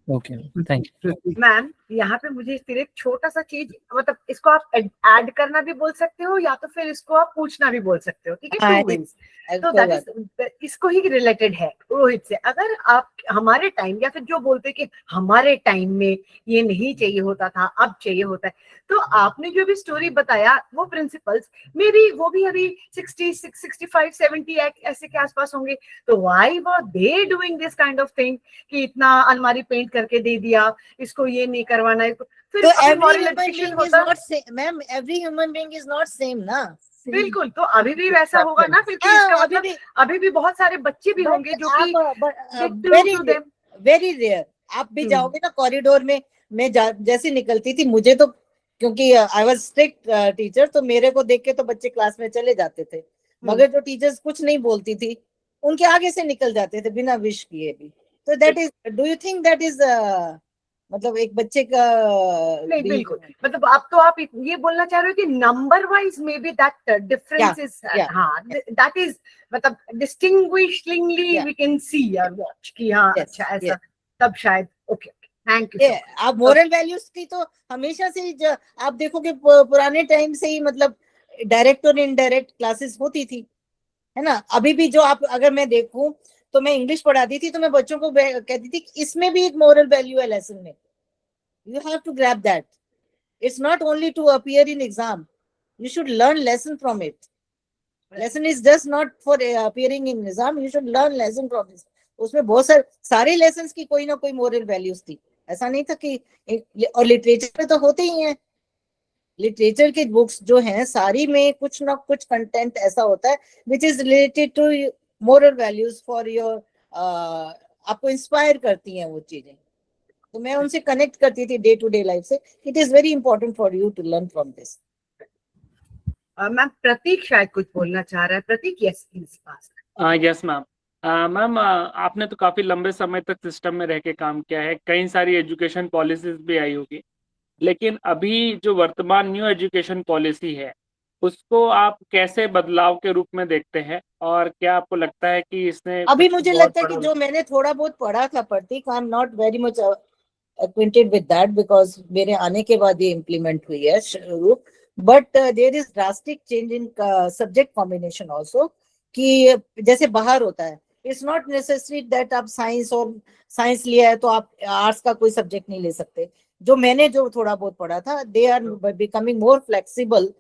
Okay, thank you ma'am. यहाँ पे मुझे फिर एक छोटा सा चीज, मतलब इसको आप ऐड करना भी बोल सकते हो या तो फिर इसको आप पूछना भी बोल सकते हो, ठीक है, टू विंस। तो दैट इज इसको ही रिलेटेड है रोहित से। अगर आप हमारे टाइम या फिर जो बोलते कि हमारे टाइम में ये नहीं चाहिए होता था, अब चाहिए होता है, तो आपने जो भी स्टोरी बताया वो प्रिंसिपल्स मे बी वो भी अभी 60, 65, 70 ऐसे के आसपास होंगे, तो why were they doing this kind of thing कि इतना अलमारी पेंट करके दे दिया, इसको ये नहीं करवाना है, फिर every human being is not same ना। बिल्कुल, तो अभी भी वैसा होगा ना फिर, इसका मतलब अभी भी बहुत सारे बच्चे भी होंगे जो कि वेरी रेयर। आप भी जाओगे ना कॉरिडोर में, मैं जैसे निकलती थी, मुझे तो क्योंकि आई वाज स्ट्रिक्ट टीचर, तो मेरे को देख के तो बच्चे क्लास में चले जाते थे, मगर जो टीचर्स कुछ नहीं बोलती थी उनके आगे से निकल जाते थे बिना विश किए भी। तो that is, do you think that is मतलब एक बच्चे का? नहीं, बिल्कुल, मतलब आप तो आप ये बोलना चाह रहे हो कि number wise may be that difference is, हाँ, दैट इज मतलब डिस्टिंग्विशिंगली वी कैन सी और वॉच कि हाँ, अच्छा ऐसा, तब शायद। Okay, thank you. आप मोरल वैल्यूज की तो हमेशा से ही आप देखोगे पुराने टाइम से ही, मतलब डायरेक्ट और इनडायरेक्ट क्लासेस होती थी, है ना। अभी भी जो आप, अगर मैं देखूं तो मैं इंग्लिश पढ़ाती थी, तो मैं बच्चों को कहती थी इसमें भी एक मोरल वैल्यू है लेसन में, you have to grab that. It's not only to appear in exam, you should learn lesson from it. Lesson is just not for appearing in exam, you should learn lesson from this. उसमें बहुत सारे lessons की कोई ना कोई moral values थी, ऐसा नहीं था कि, और लिटरेचर में तो होते ही हैं, लिटरेचर के बुक्स जो हैं सारी में कुछ ना कुछ कंटेंट ऐसा होता है which is related to moral values for your, आपको इंस्पायर करती हैं वो चीजें, तो मैं उनसे कनेक्ट करती थी डे टू डे लाइफ से। It is very important for you to learn from this. Ma'am Prateek शायद कुछ बोलना चाह रहा है। Prateek, yes please. Yes ma'am. Ma'am आपने तो काफी लंबे समय तक सिस्टम में रह के काम किया है, कई सारी एजुकेशन पॉलिसीज भी आई होगी, लेकिन अभी जो वर्तमान न्यू एजुकेशन पॉलिसी है उसको आप कैसे बदलाव के रूप में देखते हैं, और क्या आपको लगता है कि इसने अभी मुझे लगता है कि जो मैंने थोड़ा बहुत पढ़ा था Prateek, I am not very much acquainted with that because मेरे आने के बाद ये इम्प्लीमेंट हुई है शुरू, but there is drastic change in subject combination also, कि जैसे बाहर होता है, इट्स नॉट नेसेसरी दैट आप साइंस लिया है तो आप आर्ट्स का कोई सब्जेक्ट नहीं ले सकते। जो मैंने जो थोड़ा बहुत पढ़ा था, they are becoming more flexible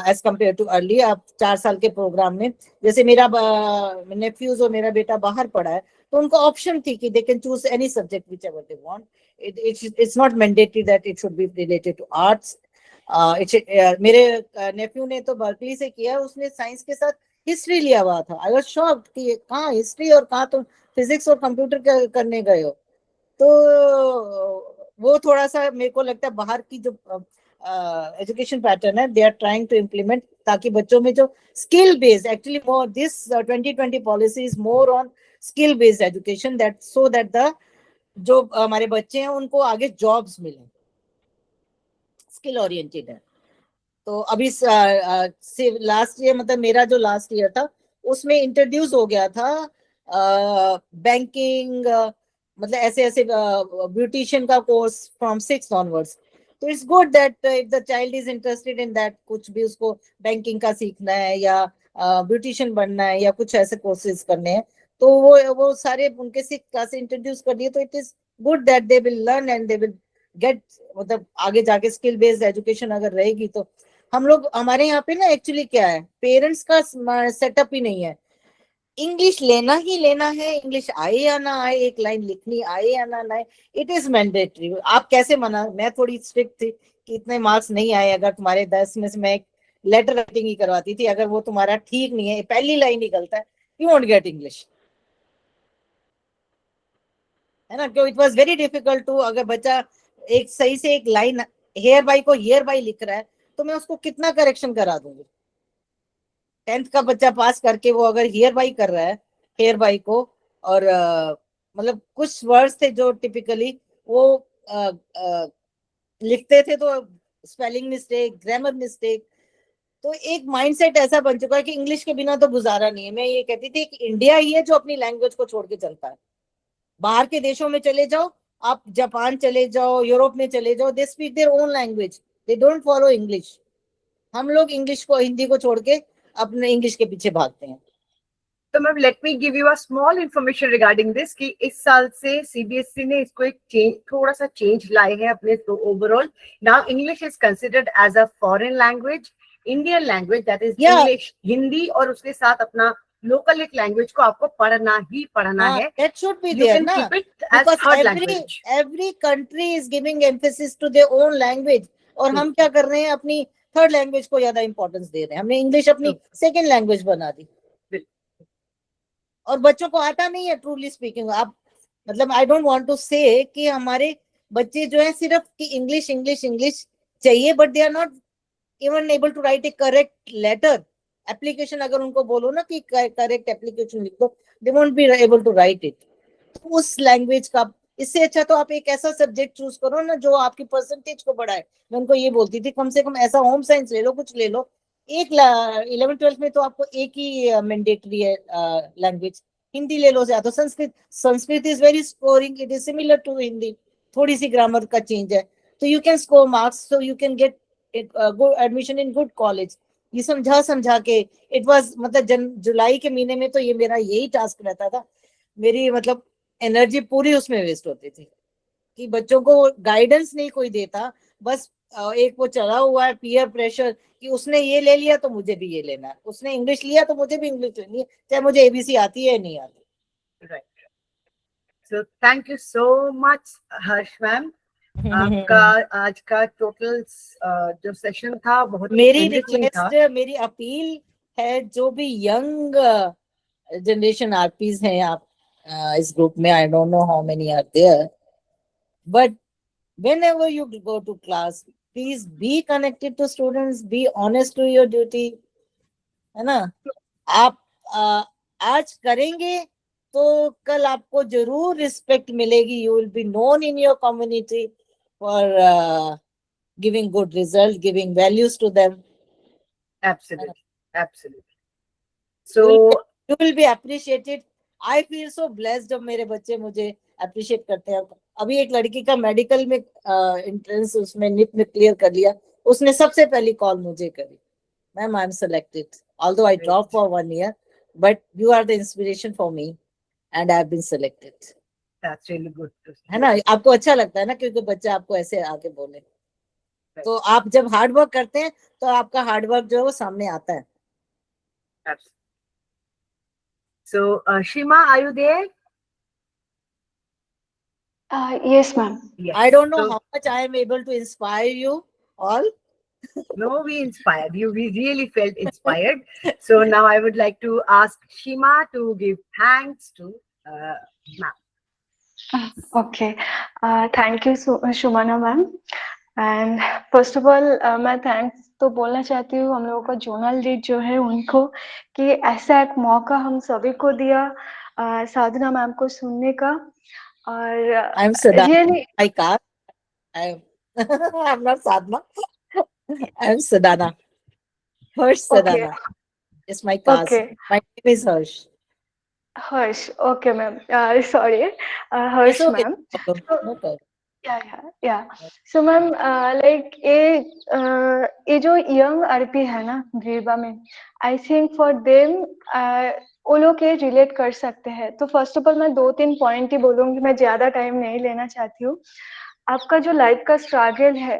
as compare to early. आप 4 साल के प्रोग्राम में, जैसे मेरा नेफ्यूज और मेरा बेटा बाहर पढ़ा है, तो उनको ऑप्शन थी कि they can choose any subject whichever they want, it's not mandatory that it should be related to arts. मेरे नेफ्यू ने तो बर्कली से किया, उसने साइंस के साथ हिस्ट्री लिया हुआ था। आई वाज शॉक्ड कि कहाँ हिस्ट्री और कहाँ तुम फिजिक्स और कंप्यूटर करने गए हो। तो वो थोड़ा सा मेरे को लगता है बाहर की जो एजुकेशन पैटर्न है, they are trying to implement, ताकि बच्चों में जो skill based, actually more this 2020 policy is more on skill based education, that so that the जो हमारे बच्चे हैं उनको आगे जॉब्स मिले, स्किल ओरिएंटेड है। तो अभी से लास्ट ईयर, मतलब मेरा जो लास्ट ईयर था उसमें इंट्रोड्यूस हो गया था बैंकिंग, मतलब ऐसे ऐसे ब्यूटिशियन का कोर्स फ्रॉम 6 ऑनवर्ड्स। तो it's good that if the child is interested in that, कुछ भी उसको बैंकिंग का सीखना है या ब्यूटिशियन बनना है या कुछ ऐसे कोर्सेज करने हैं, तो वो सारे उनके 6 क्लास इंट्रोड्यूस कर दिए। तो it is good that they will learn and they will get, मतलब आगे जाके स्किल बेस्ड एजुकेशन अगर रहेगी तो। हम लोग हमारे यहाँ पे ना एक्चुअली क्या है, पेरेंट्स का सेटअप ही नहीं है, इंग्लिश लेना ही लेना है, इंग्लिश आए या ना आए, एक लाइन लिखनी आए या ना आए, इट इज मैंडेटरी। आप कैसे मना, मैं थोड़ी स्ट्रिक्ट थी कि इतने मार्क्स नहीं आए, अगर तुम्हारे 10 में से मैं एक लेटर राइटिंग ही करवाती थी, अगर वो तुम्हारा ठीक नहीं है, पहली लाइन ही गलत है, यू वोंट गेट इंग्लिश, है ना। क्यों, it was very difficult to, अगर बच्चा एक सही से एक लाइन हेयर बाई को हियर बाई लिख रहा है तो मैं उसको कितना करेक्शन करा दूंगी। 10th का बच्चा पास करके वो अगर हियर बाई कर रहा है, हेयर बाई को, और मतलब कुछ वर्ड्स थे जो टिपिकली वो लिखते थे तो स्पेलिंग मिस्टेक, ग्रामर मिस्टेक, तो एक माइंडसेट ऐसा बन चुका है कि इंग्लिश के बिना तो गुजारा नहीं है। मैं ये कहती थी कि इंडिया ही है जो अपनी लैंग्वेज को छोड़ के चलता है। बाहर के देशों में चले जाओ, आप जापान चले जाओ, यूरोप में चले जाओ, they speak their own language, they don't follow English. हम लोग इंग्लिश को, हिंदी को छोड़ के अपने इंग्लिश के पीछे भागते हैं। तो ma'am let me give you a small information regarding this कि इस साल से सीबीएसई ने इसको एक थोड़ा सा चेंज लाए हैं अपने overall. Now English is considered as a foreign language, Indian language, that is English, Hindi, और उसके साथ अपना लोकल एक लैंग्वेज को आपको पढ़ना ही पढ़ना है। That should be You there, can ना? keep it as Because third language. every country is giving emphasis to their own language, और हम क्या कर रहे हैं, अपनी थर्ड लैंग्वेज को ज्यादा इंपॉर्टेंस दे रहे हैं। हमने इंग्लिश अपनी सेकंड लैंग्वेज बना दी, और बच्चों को आता नहीं है ट्रूली स्पीकिंग। आप मतलब आई डोंट वांट टू से कि हमारे बच्चे जो है सिर्फ कि इंग्लिश इंग्लिश इंग्लिश चाहिए, but they are not even able to write a correct letter application. अगर उनको बोलो ना कि करेक्ट एप्लीकेशन लिख दो, they won't be able to write it. उस लैंग्वेज का, इससे अच्छा तो आप एक ऐसा सब्जेक्ट चूज करो ना जो आपकी परसेंटेज को बढ़ाए। मैं उनको ये बोलती थी, कम से कम ऐसा होम साइंस ले लो, कुछ ले लो। एक 11th-12th में तो आपको एक ही मैंडेटरी है लैंग्वेज, हिंदी ले लो, या तो Sanskrit. Sanskrit is very scoring, it is similar to Hindi, थोड़ी सी ग्रामर का चेंज है, तो you can score marks, so you can get good admission in good college. ये समझा के इट वाज, मतलब जुलाई के महीने में तो ये मेरा यही टास्क रहता था। मेरी मतलब एनर्जी पूरी उसमें वेस्ट होती थी कि बच्चों को गाइडेंस नहीं कोई देता, बस एक वो चला हुआ है पीयर प्रेशर कि उसने ये ले लिया तो मुझे भी ये लेना है, उसने इंग्लिश लिया तो मुझे भी इंग्लिश लेनी है, चाहे मुझे एबीसी आती है या नहीं आती। Right, so thank you so much Harsh ma'am. आपका आज का टोटल जो सेशन था बहुत मेरी enriching था। रिक्वेस्ट, मेरी अपील है, जो भी यंग जनरेशन आरपीज हैं आप इस ग्रुप में, I don't know how many are there, but whenever you go to class, please be connected to students, be honest to your duty, है ना। आप आज करेंगे तो कल आपको जरूर रिस्पेक्ट मिलेगी, you will be known in your community for giving good result, giving values to them. Absolutely, absolutely. So you will be appreciated. I feel so blessed जब मेरे बच्चे मुझे अप्रिशिएट करते हैं। अभी एक लड़की का मेडिकल में एंट्रेंस उसमें निट में क्लियर कर लिया, उसने सबसे पहली कॉल मुझे करी, ma'am I am selected, although I drop for 1 year, but you are the inspiration for me and I have been selected. That's really good to see. है ना, आपको अच्छा लगता है ना, क्योंकि बच्चा आपको ऐसे आके बोले, तो आप जब हार्ड वर्क करते हैं तो आपका हार्ड वर्क जो है वो सामने आता है। So Shima, are you there? Yes, ma'am. Yes. I don't know So, how much I am able to inspire you all. no, we inspired you. We really felt inspired. So now I would like to ask Shima to give thanks to ma'am. Okay. Thank you, Shumana ma'am. And first of all मैं thanks तो बोलना चाहती हूँ हम लोगों का zonal lead जो है उनको, कि ऐसा एक मौका हम सभी को दिया साधना मैम को सुनने का। और I'm Sadhana. really I can't. I'm not Sadhana. I'm Sadhana. Harsh Sadhana. It's my caste. Okay. My name is Harsh. Harsh. Okay, ma'am. Sorry. Harsh, It's okay. ma'am. No problem. Yeah. So, ma'am, like ये जो young RP है ना ग्रीबा में, I think for them वो लोग ये relate कर सकते हैं। तो फर्स्ट ऑफ ऑल मैं 2-3 पॉइंट ही बोलूंगी, मैं ज्यादा टाइम नहीं लेना चाहती हूँ। आपका जो लाइफ का स्ट्रगल है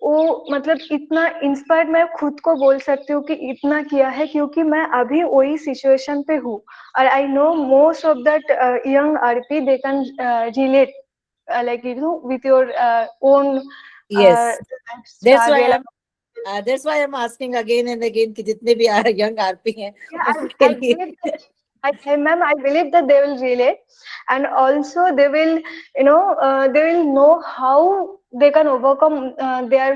वो मतलब इतना इंस्पायर्ड मैं खुद को बोल सकती हूँ कि इतना किया है, क्योंकि मैं अभी वही सिचुएशन पे हूँ और I know most of that young RP they can relate like with your own Yes. That's why struggle. that's why I'm asking again and again कि जितने भी young RP हैं I believe that, ma'am, I believe that they will relate, and also they will know how they can overcome their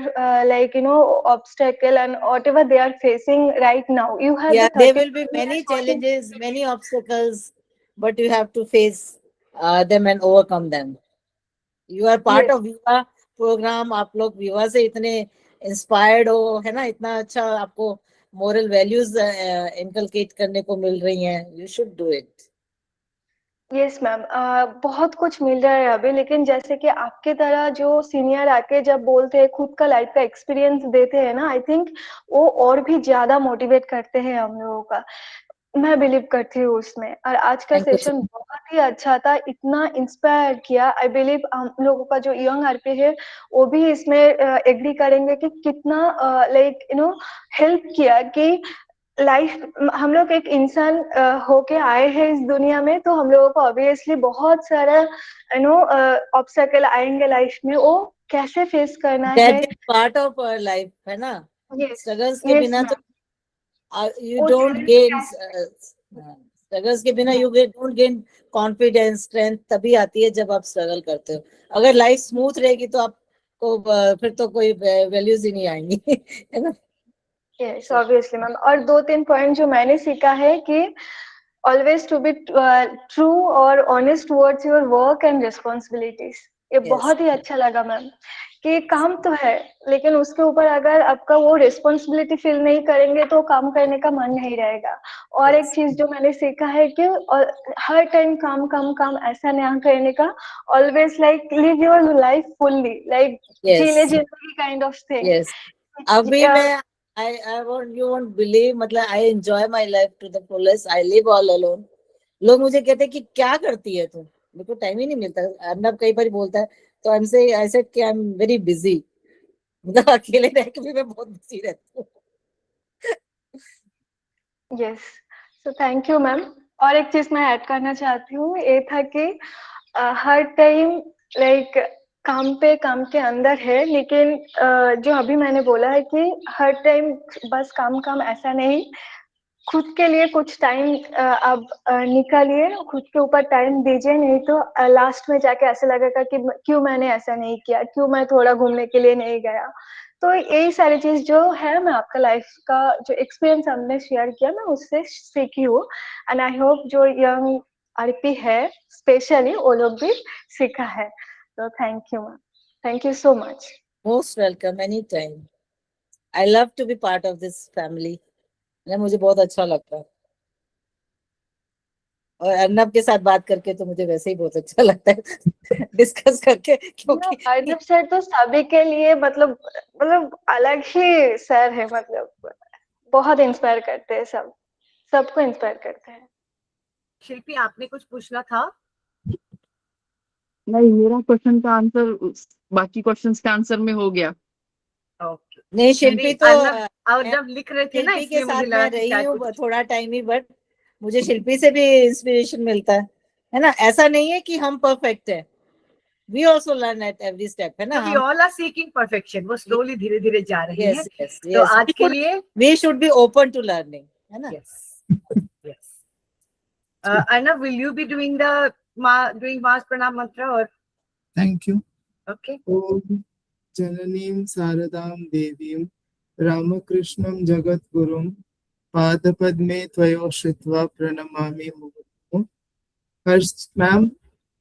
obstacle and whatever they are facing right now. You have there will be many challenges, many obstacles, but you have to face them and overcome them. You are part of विवा programme, आप लोग विवा से इतने inspired हो, है ना, इतना अच्छा आपको मोरल वैल्यूज इनकलकेट करने को मिल रही हैं, you should do it. Yes ma'am, बहुत कुछ मिल रहा है अभी, लेकिन जैसे कि आपके तरह जो सीनियर आके जब बोलते हैं, खुद का लाइफ का एक्सपीरियंस देते हैं ना, आई थिंक वो और भी ज्यादा मोटिवेट करते हैं हम लोगों का। मैं बिलीव करती हूँ उसमें। और आज का सेशन बहुत ही अच्छा था, इतना इंस्पायर किया। आई बिलीव हम लोगों का जो यंग आरपी है वो भी इसमें एग्री करेंगे कि कितना हेल्प किया कि लाइफ हम लोग एक इंसान होके आए हैं इस दुनिया में, तो हम लोगों को ऑब्वियसली बहुत सारा ऑब्स्टेकल आएंगे लाइफ में, वो कैसे फेस करना है। पार्ट ऑफ आवर लाइफ है ना, स्ट्रगल्स के yes, बिना तो you don't gain स्ट्रगल्स के बिना you don't gain confidence, strength तभी आती है जब आप स्ट्रगल करते हो। अगर लाइफ स्मूथ रहेगी तो आपको फिर तो कोई वैल्यूज ही नहीं आएंगी, है ना। Yes obviously ma'am. और 2-3 पॉइंट जो मैंने सीखा है कि ऑलवेज टू बी ट्रू और honest towards your work and responsibilities. ये बहुत ही अच्छा लगा मैम, कि काम तो है लेकिन उसके ऊपर अगर आपका वो रिस्पॉन्सिबिलिटी फील नहीं करेंगे तो काम करने का मन नहीं रहेगा। और एक चीज जो मैंने सीखा है कि हर टाइम काम काम काम ऐसा नहीं करने का, always like live your life fully, like जीने जिंदगी काइंड ऑफ थिंग। अभी मैं you won't believe, मतलब I enjoy my life to the fullest. I live all alone. लोग मुझे कहते हैं कि क्या करती है तुम, मेरे को टाइम ही नहीं मिलता। अर्नब कई बार बोलता है तो I said कि I'm very busy, मतलब अकेले रह के भी मैं बहुत बिजी रहती हूँ। Yes, so thank you ma'am. और एक चीज मैं ऐड करना चाहती हूँ, ये था कि हर टाइम लाइक काम के अंदर है, लेकिन जो अभी मैंने बोला है कि हर टाइम बस काम ऐसा नहीं, खुद के लिए कुछ टाइम अब निकालिए, खुद के ऊपर टाइम दीजिए, नहीं तो लास्ट में जाके ऐसा लगेगा कि क्यों मैंने ऐसा नहीं किया, क्यों मैं थोड़ा घूमने के लिए नहीं गया। तो यही सारी चीज जो है मैं आपका लाइफ का जो एक्सपीरियंस हमने शेयर किया मैं उससे सीखी हूँ, एंड आई होप जो यंग आरपी है स्पेशली वो लोग भी सीखा है। तो thank you ma'am, thank you so much. Most welcome, any time. I love to be part of this family, मुझे बहुत अच्छा लगता है। और अर्नब के साथ बात करके तो मुझे वैसे ही बहुत अच्छा लगता है डिस्कस करके, क्योंकि अर्नब सर तो सभी के लिए मतलब अलग ही सर है, मतलब बहुत इंस्पायर करते हैं, सबको इंस्पायर करते हैं। शिल्पी आपने कुछ पूछना था? नहीं, मेरा क्वेश्चन का आंसर बाकी क्वेश्चंस के आंसर में हो गया। ओके। नहीं, शिल्पी तो और जब लिख रहे थे ना शिल्पी के इसलिए साथ मुझे लगा मैं कि रही शायद हूँ कुछ थोड़ा टाइम ही, बट मुझे शिल्पी से भी इंस्पिरेशन मिलता है ना। ऐसा नहीं है कि हम परफेक्ट है, we also learn at every step, है ना। we all are seeking perfection, वो slowly धीरे धीरे जा रही है। yes, तो आज के लिए we should be open to learning, है ना। yes. Arnab, will you be doing the doing Mass Pranam mantra or Thank you. okay? Om Jananim Saradam Devim Ramakrishnam Jagat Gurum Padapadme Tvayo Shritva Pranamami Mugurum. Harsh ma'am,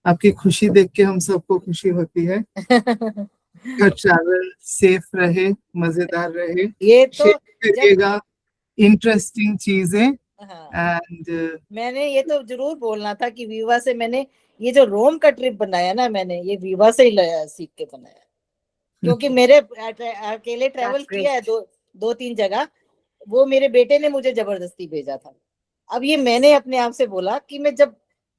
आपकी खुशी देख के हम सबको खुशी होती है। घर ट्रैवल सेफ रहे, मजेदार रहे, ये तो करिएगा इंटरेस्टिंग चीजें। एंड मैंने ये तो जरूर बोलना था कि विवा से मैंने ये जो रोम का ट्रिप बनाया ना, मैंने ये विवा से ही लाया, सीख के बनाया, क्योंकि मेरे अकेले ट्रैवल किया है दो तीन जगह, वो मेरे बेटे ने मुझे जबरदस्ती भेजा था। अब ये मैंने अपने आप से बोला कि मैं जब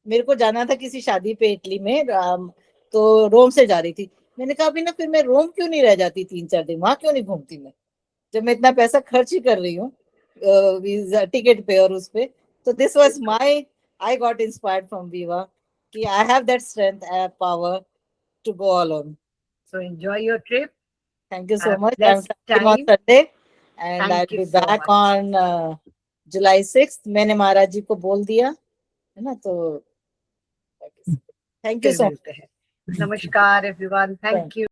मेरे को जाना था किसी शादी पे इटली में, तो रोम से जा रही थी, मैंने कहा अभी ना फिर मैं रोम क्यों नहीं रह जाती 3-4 दिन, वहां क्यों नहीं घूमती मैं, जब मैं इतना पैसा खर्च ही कर रही हूँ टिकट पे और उस पे। तो this was my, I got inspired from विवा कि I have that strength, I have power to go alone. So enjoy your trip. Thank you so much. I'm Blessed traveling on time. Sunday and Thank I'll you be so back much. on July 6th. मैंने महाराज जी को बोल दिया है ना, तो thank you फिर सो मिलते हैं। नमस्कार everyone. Thank you.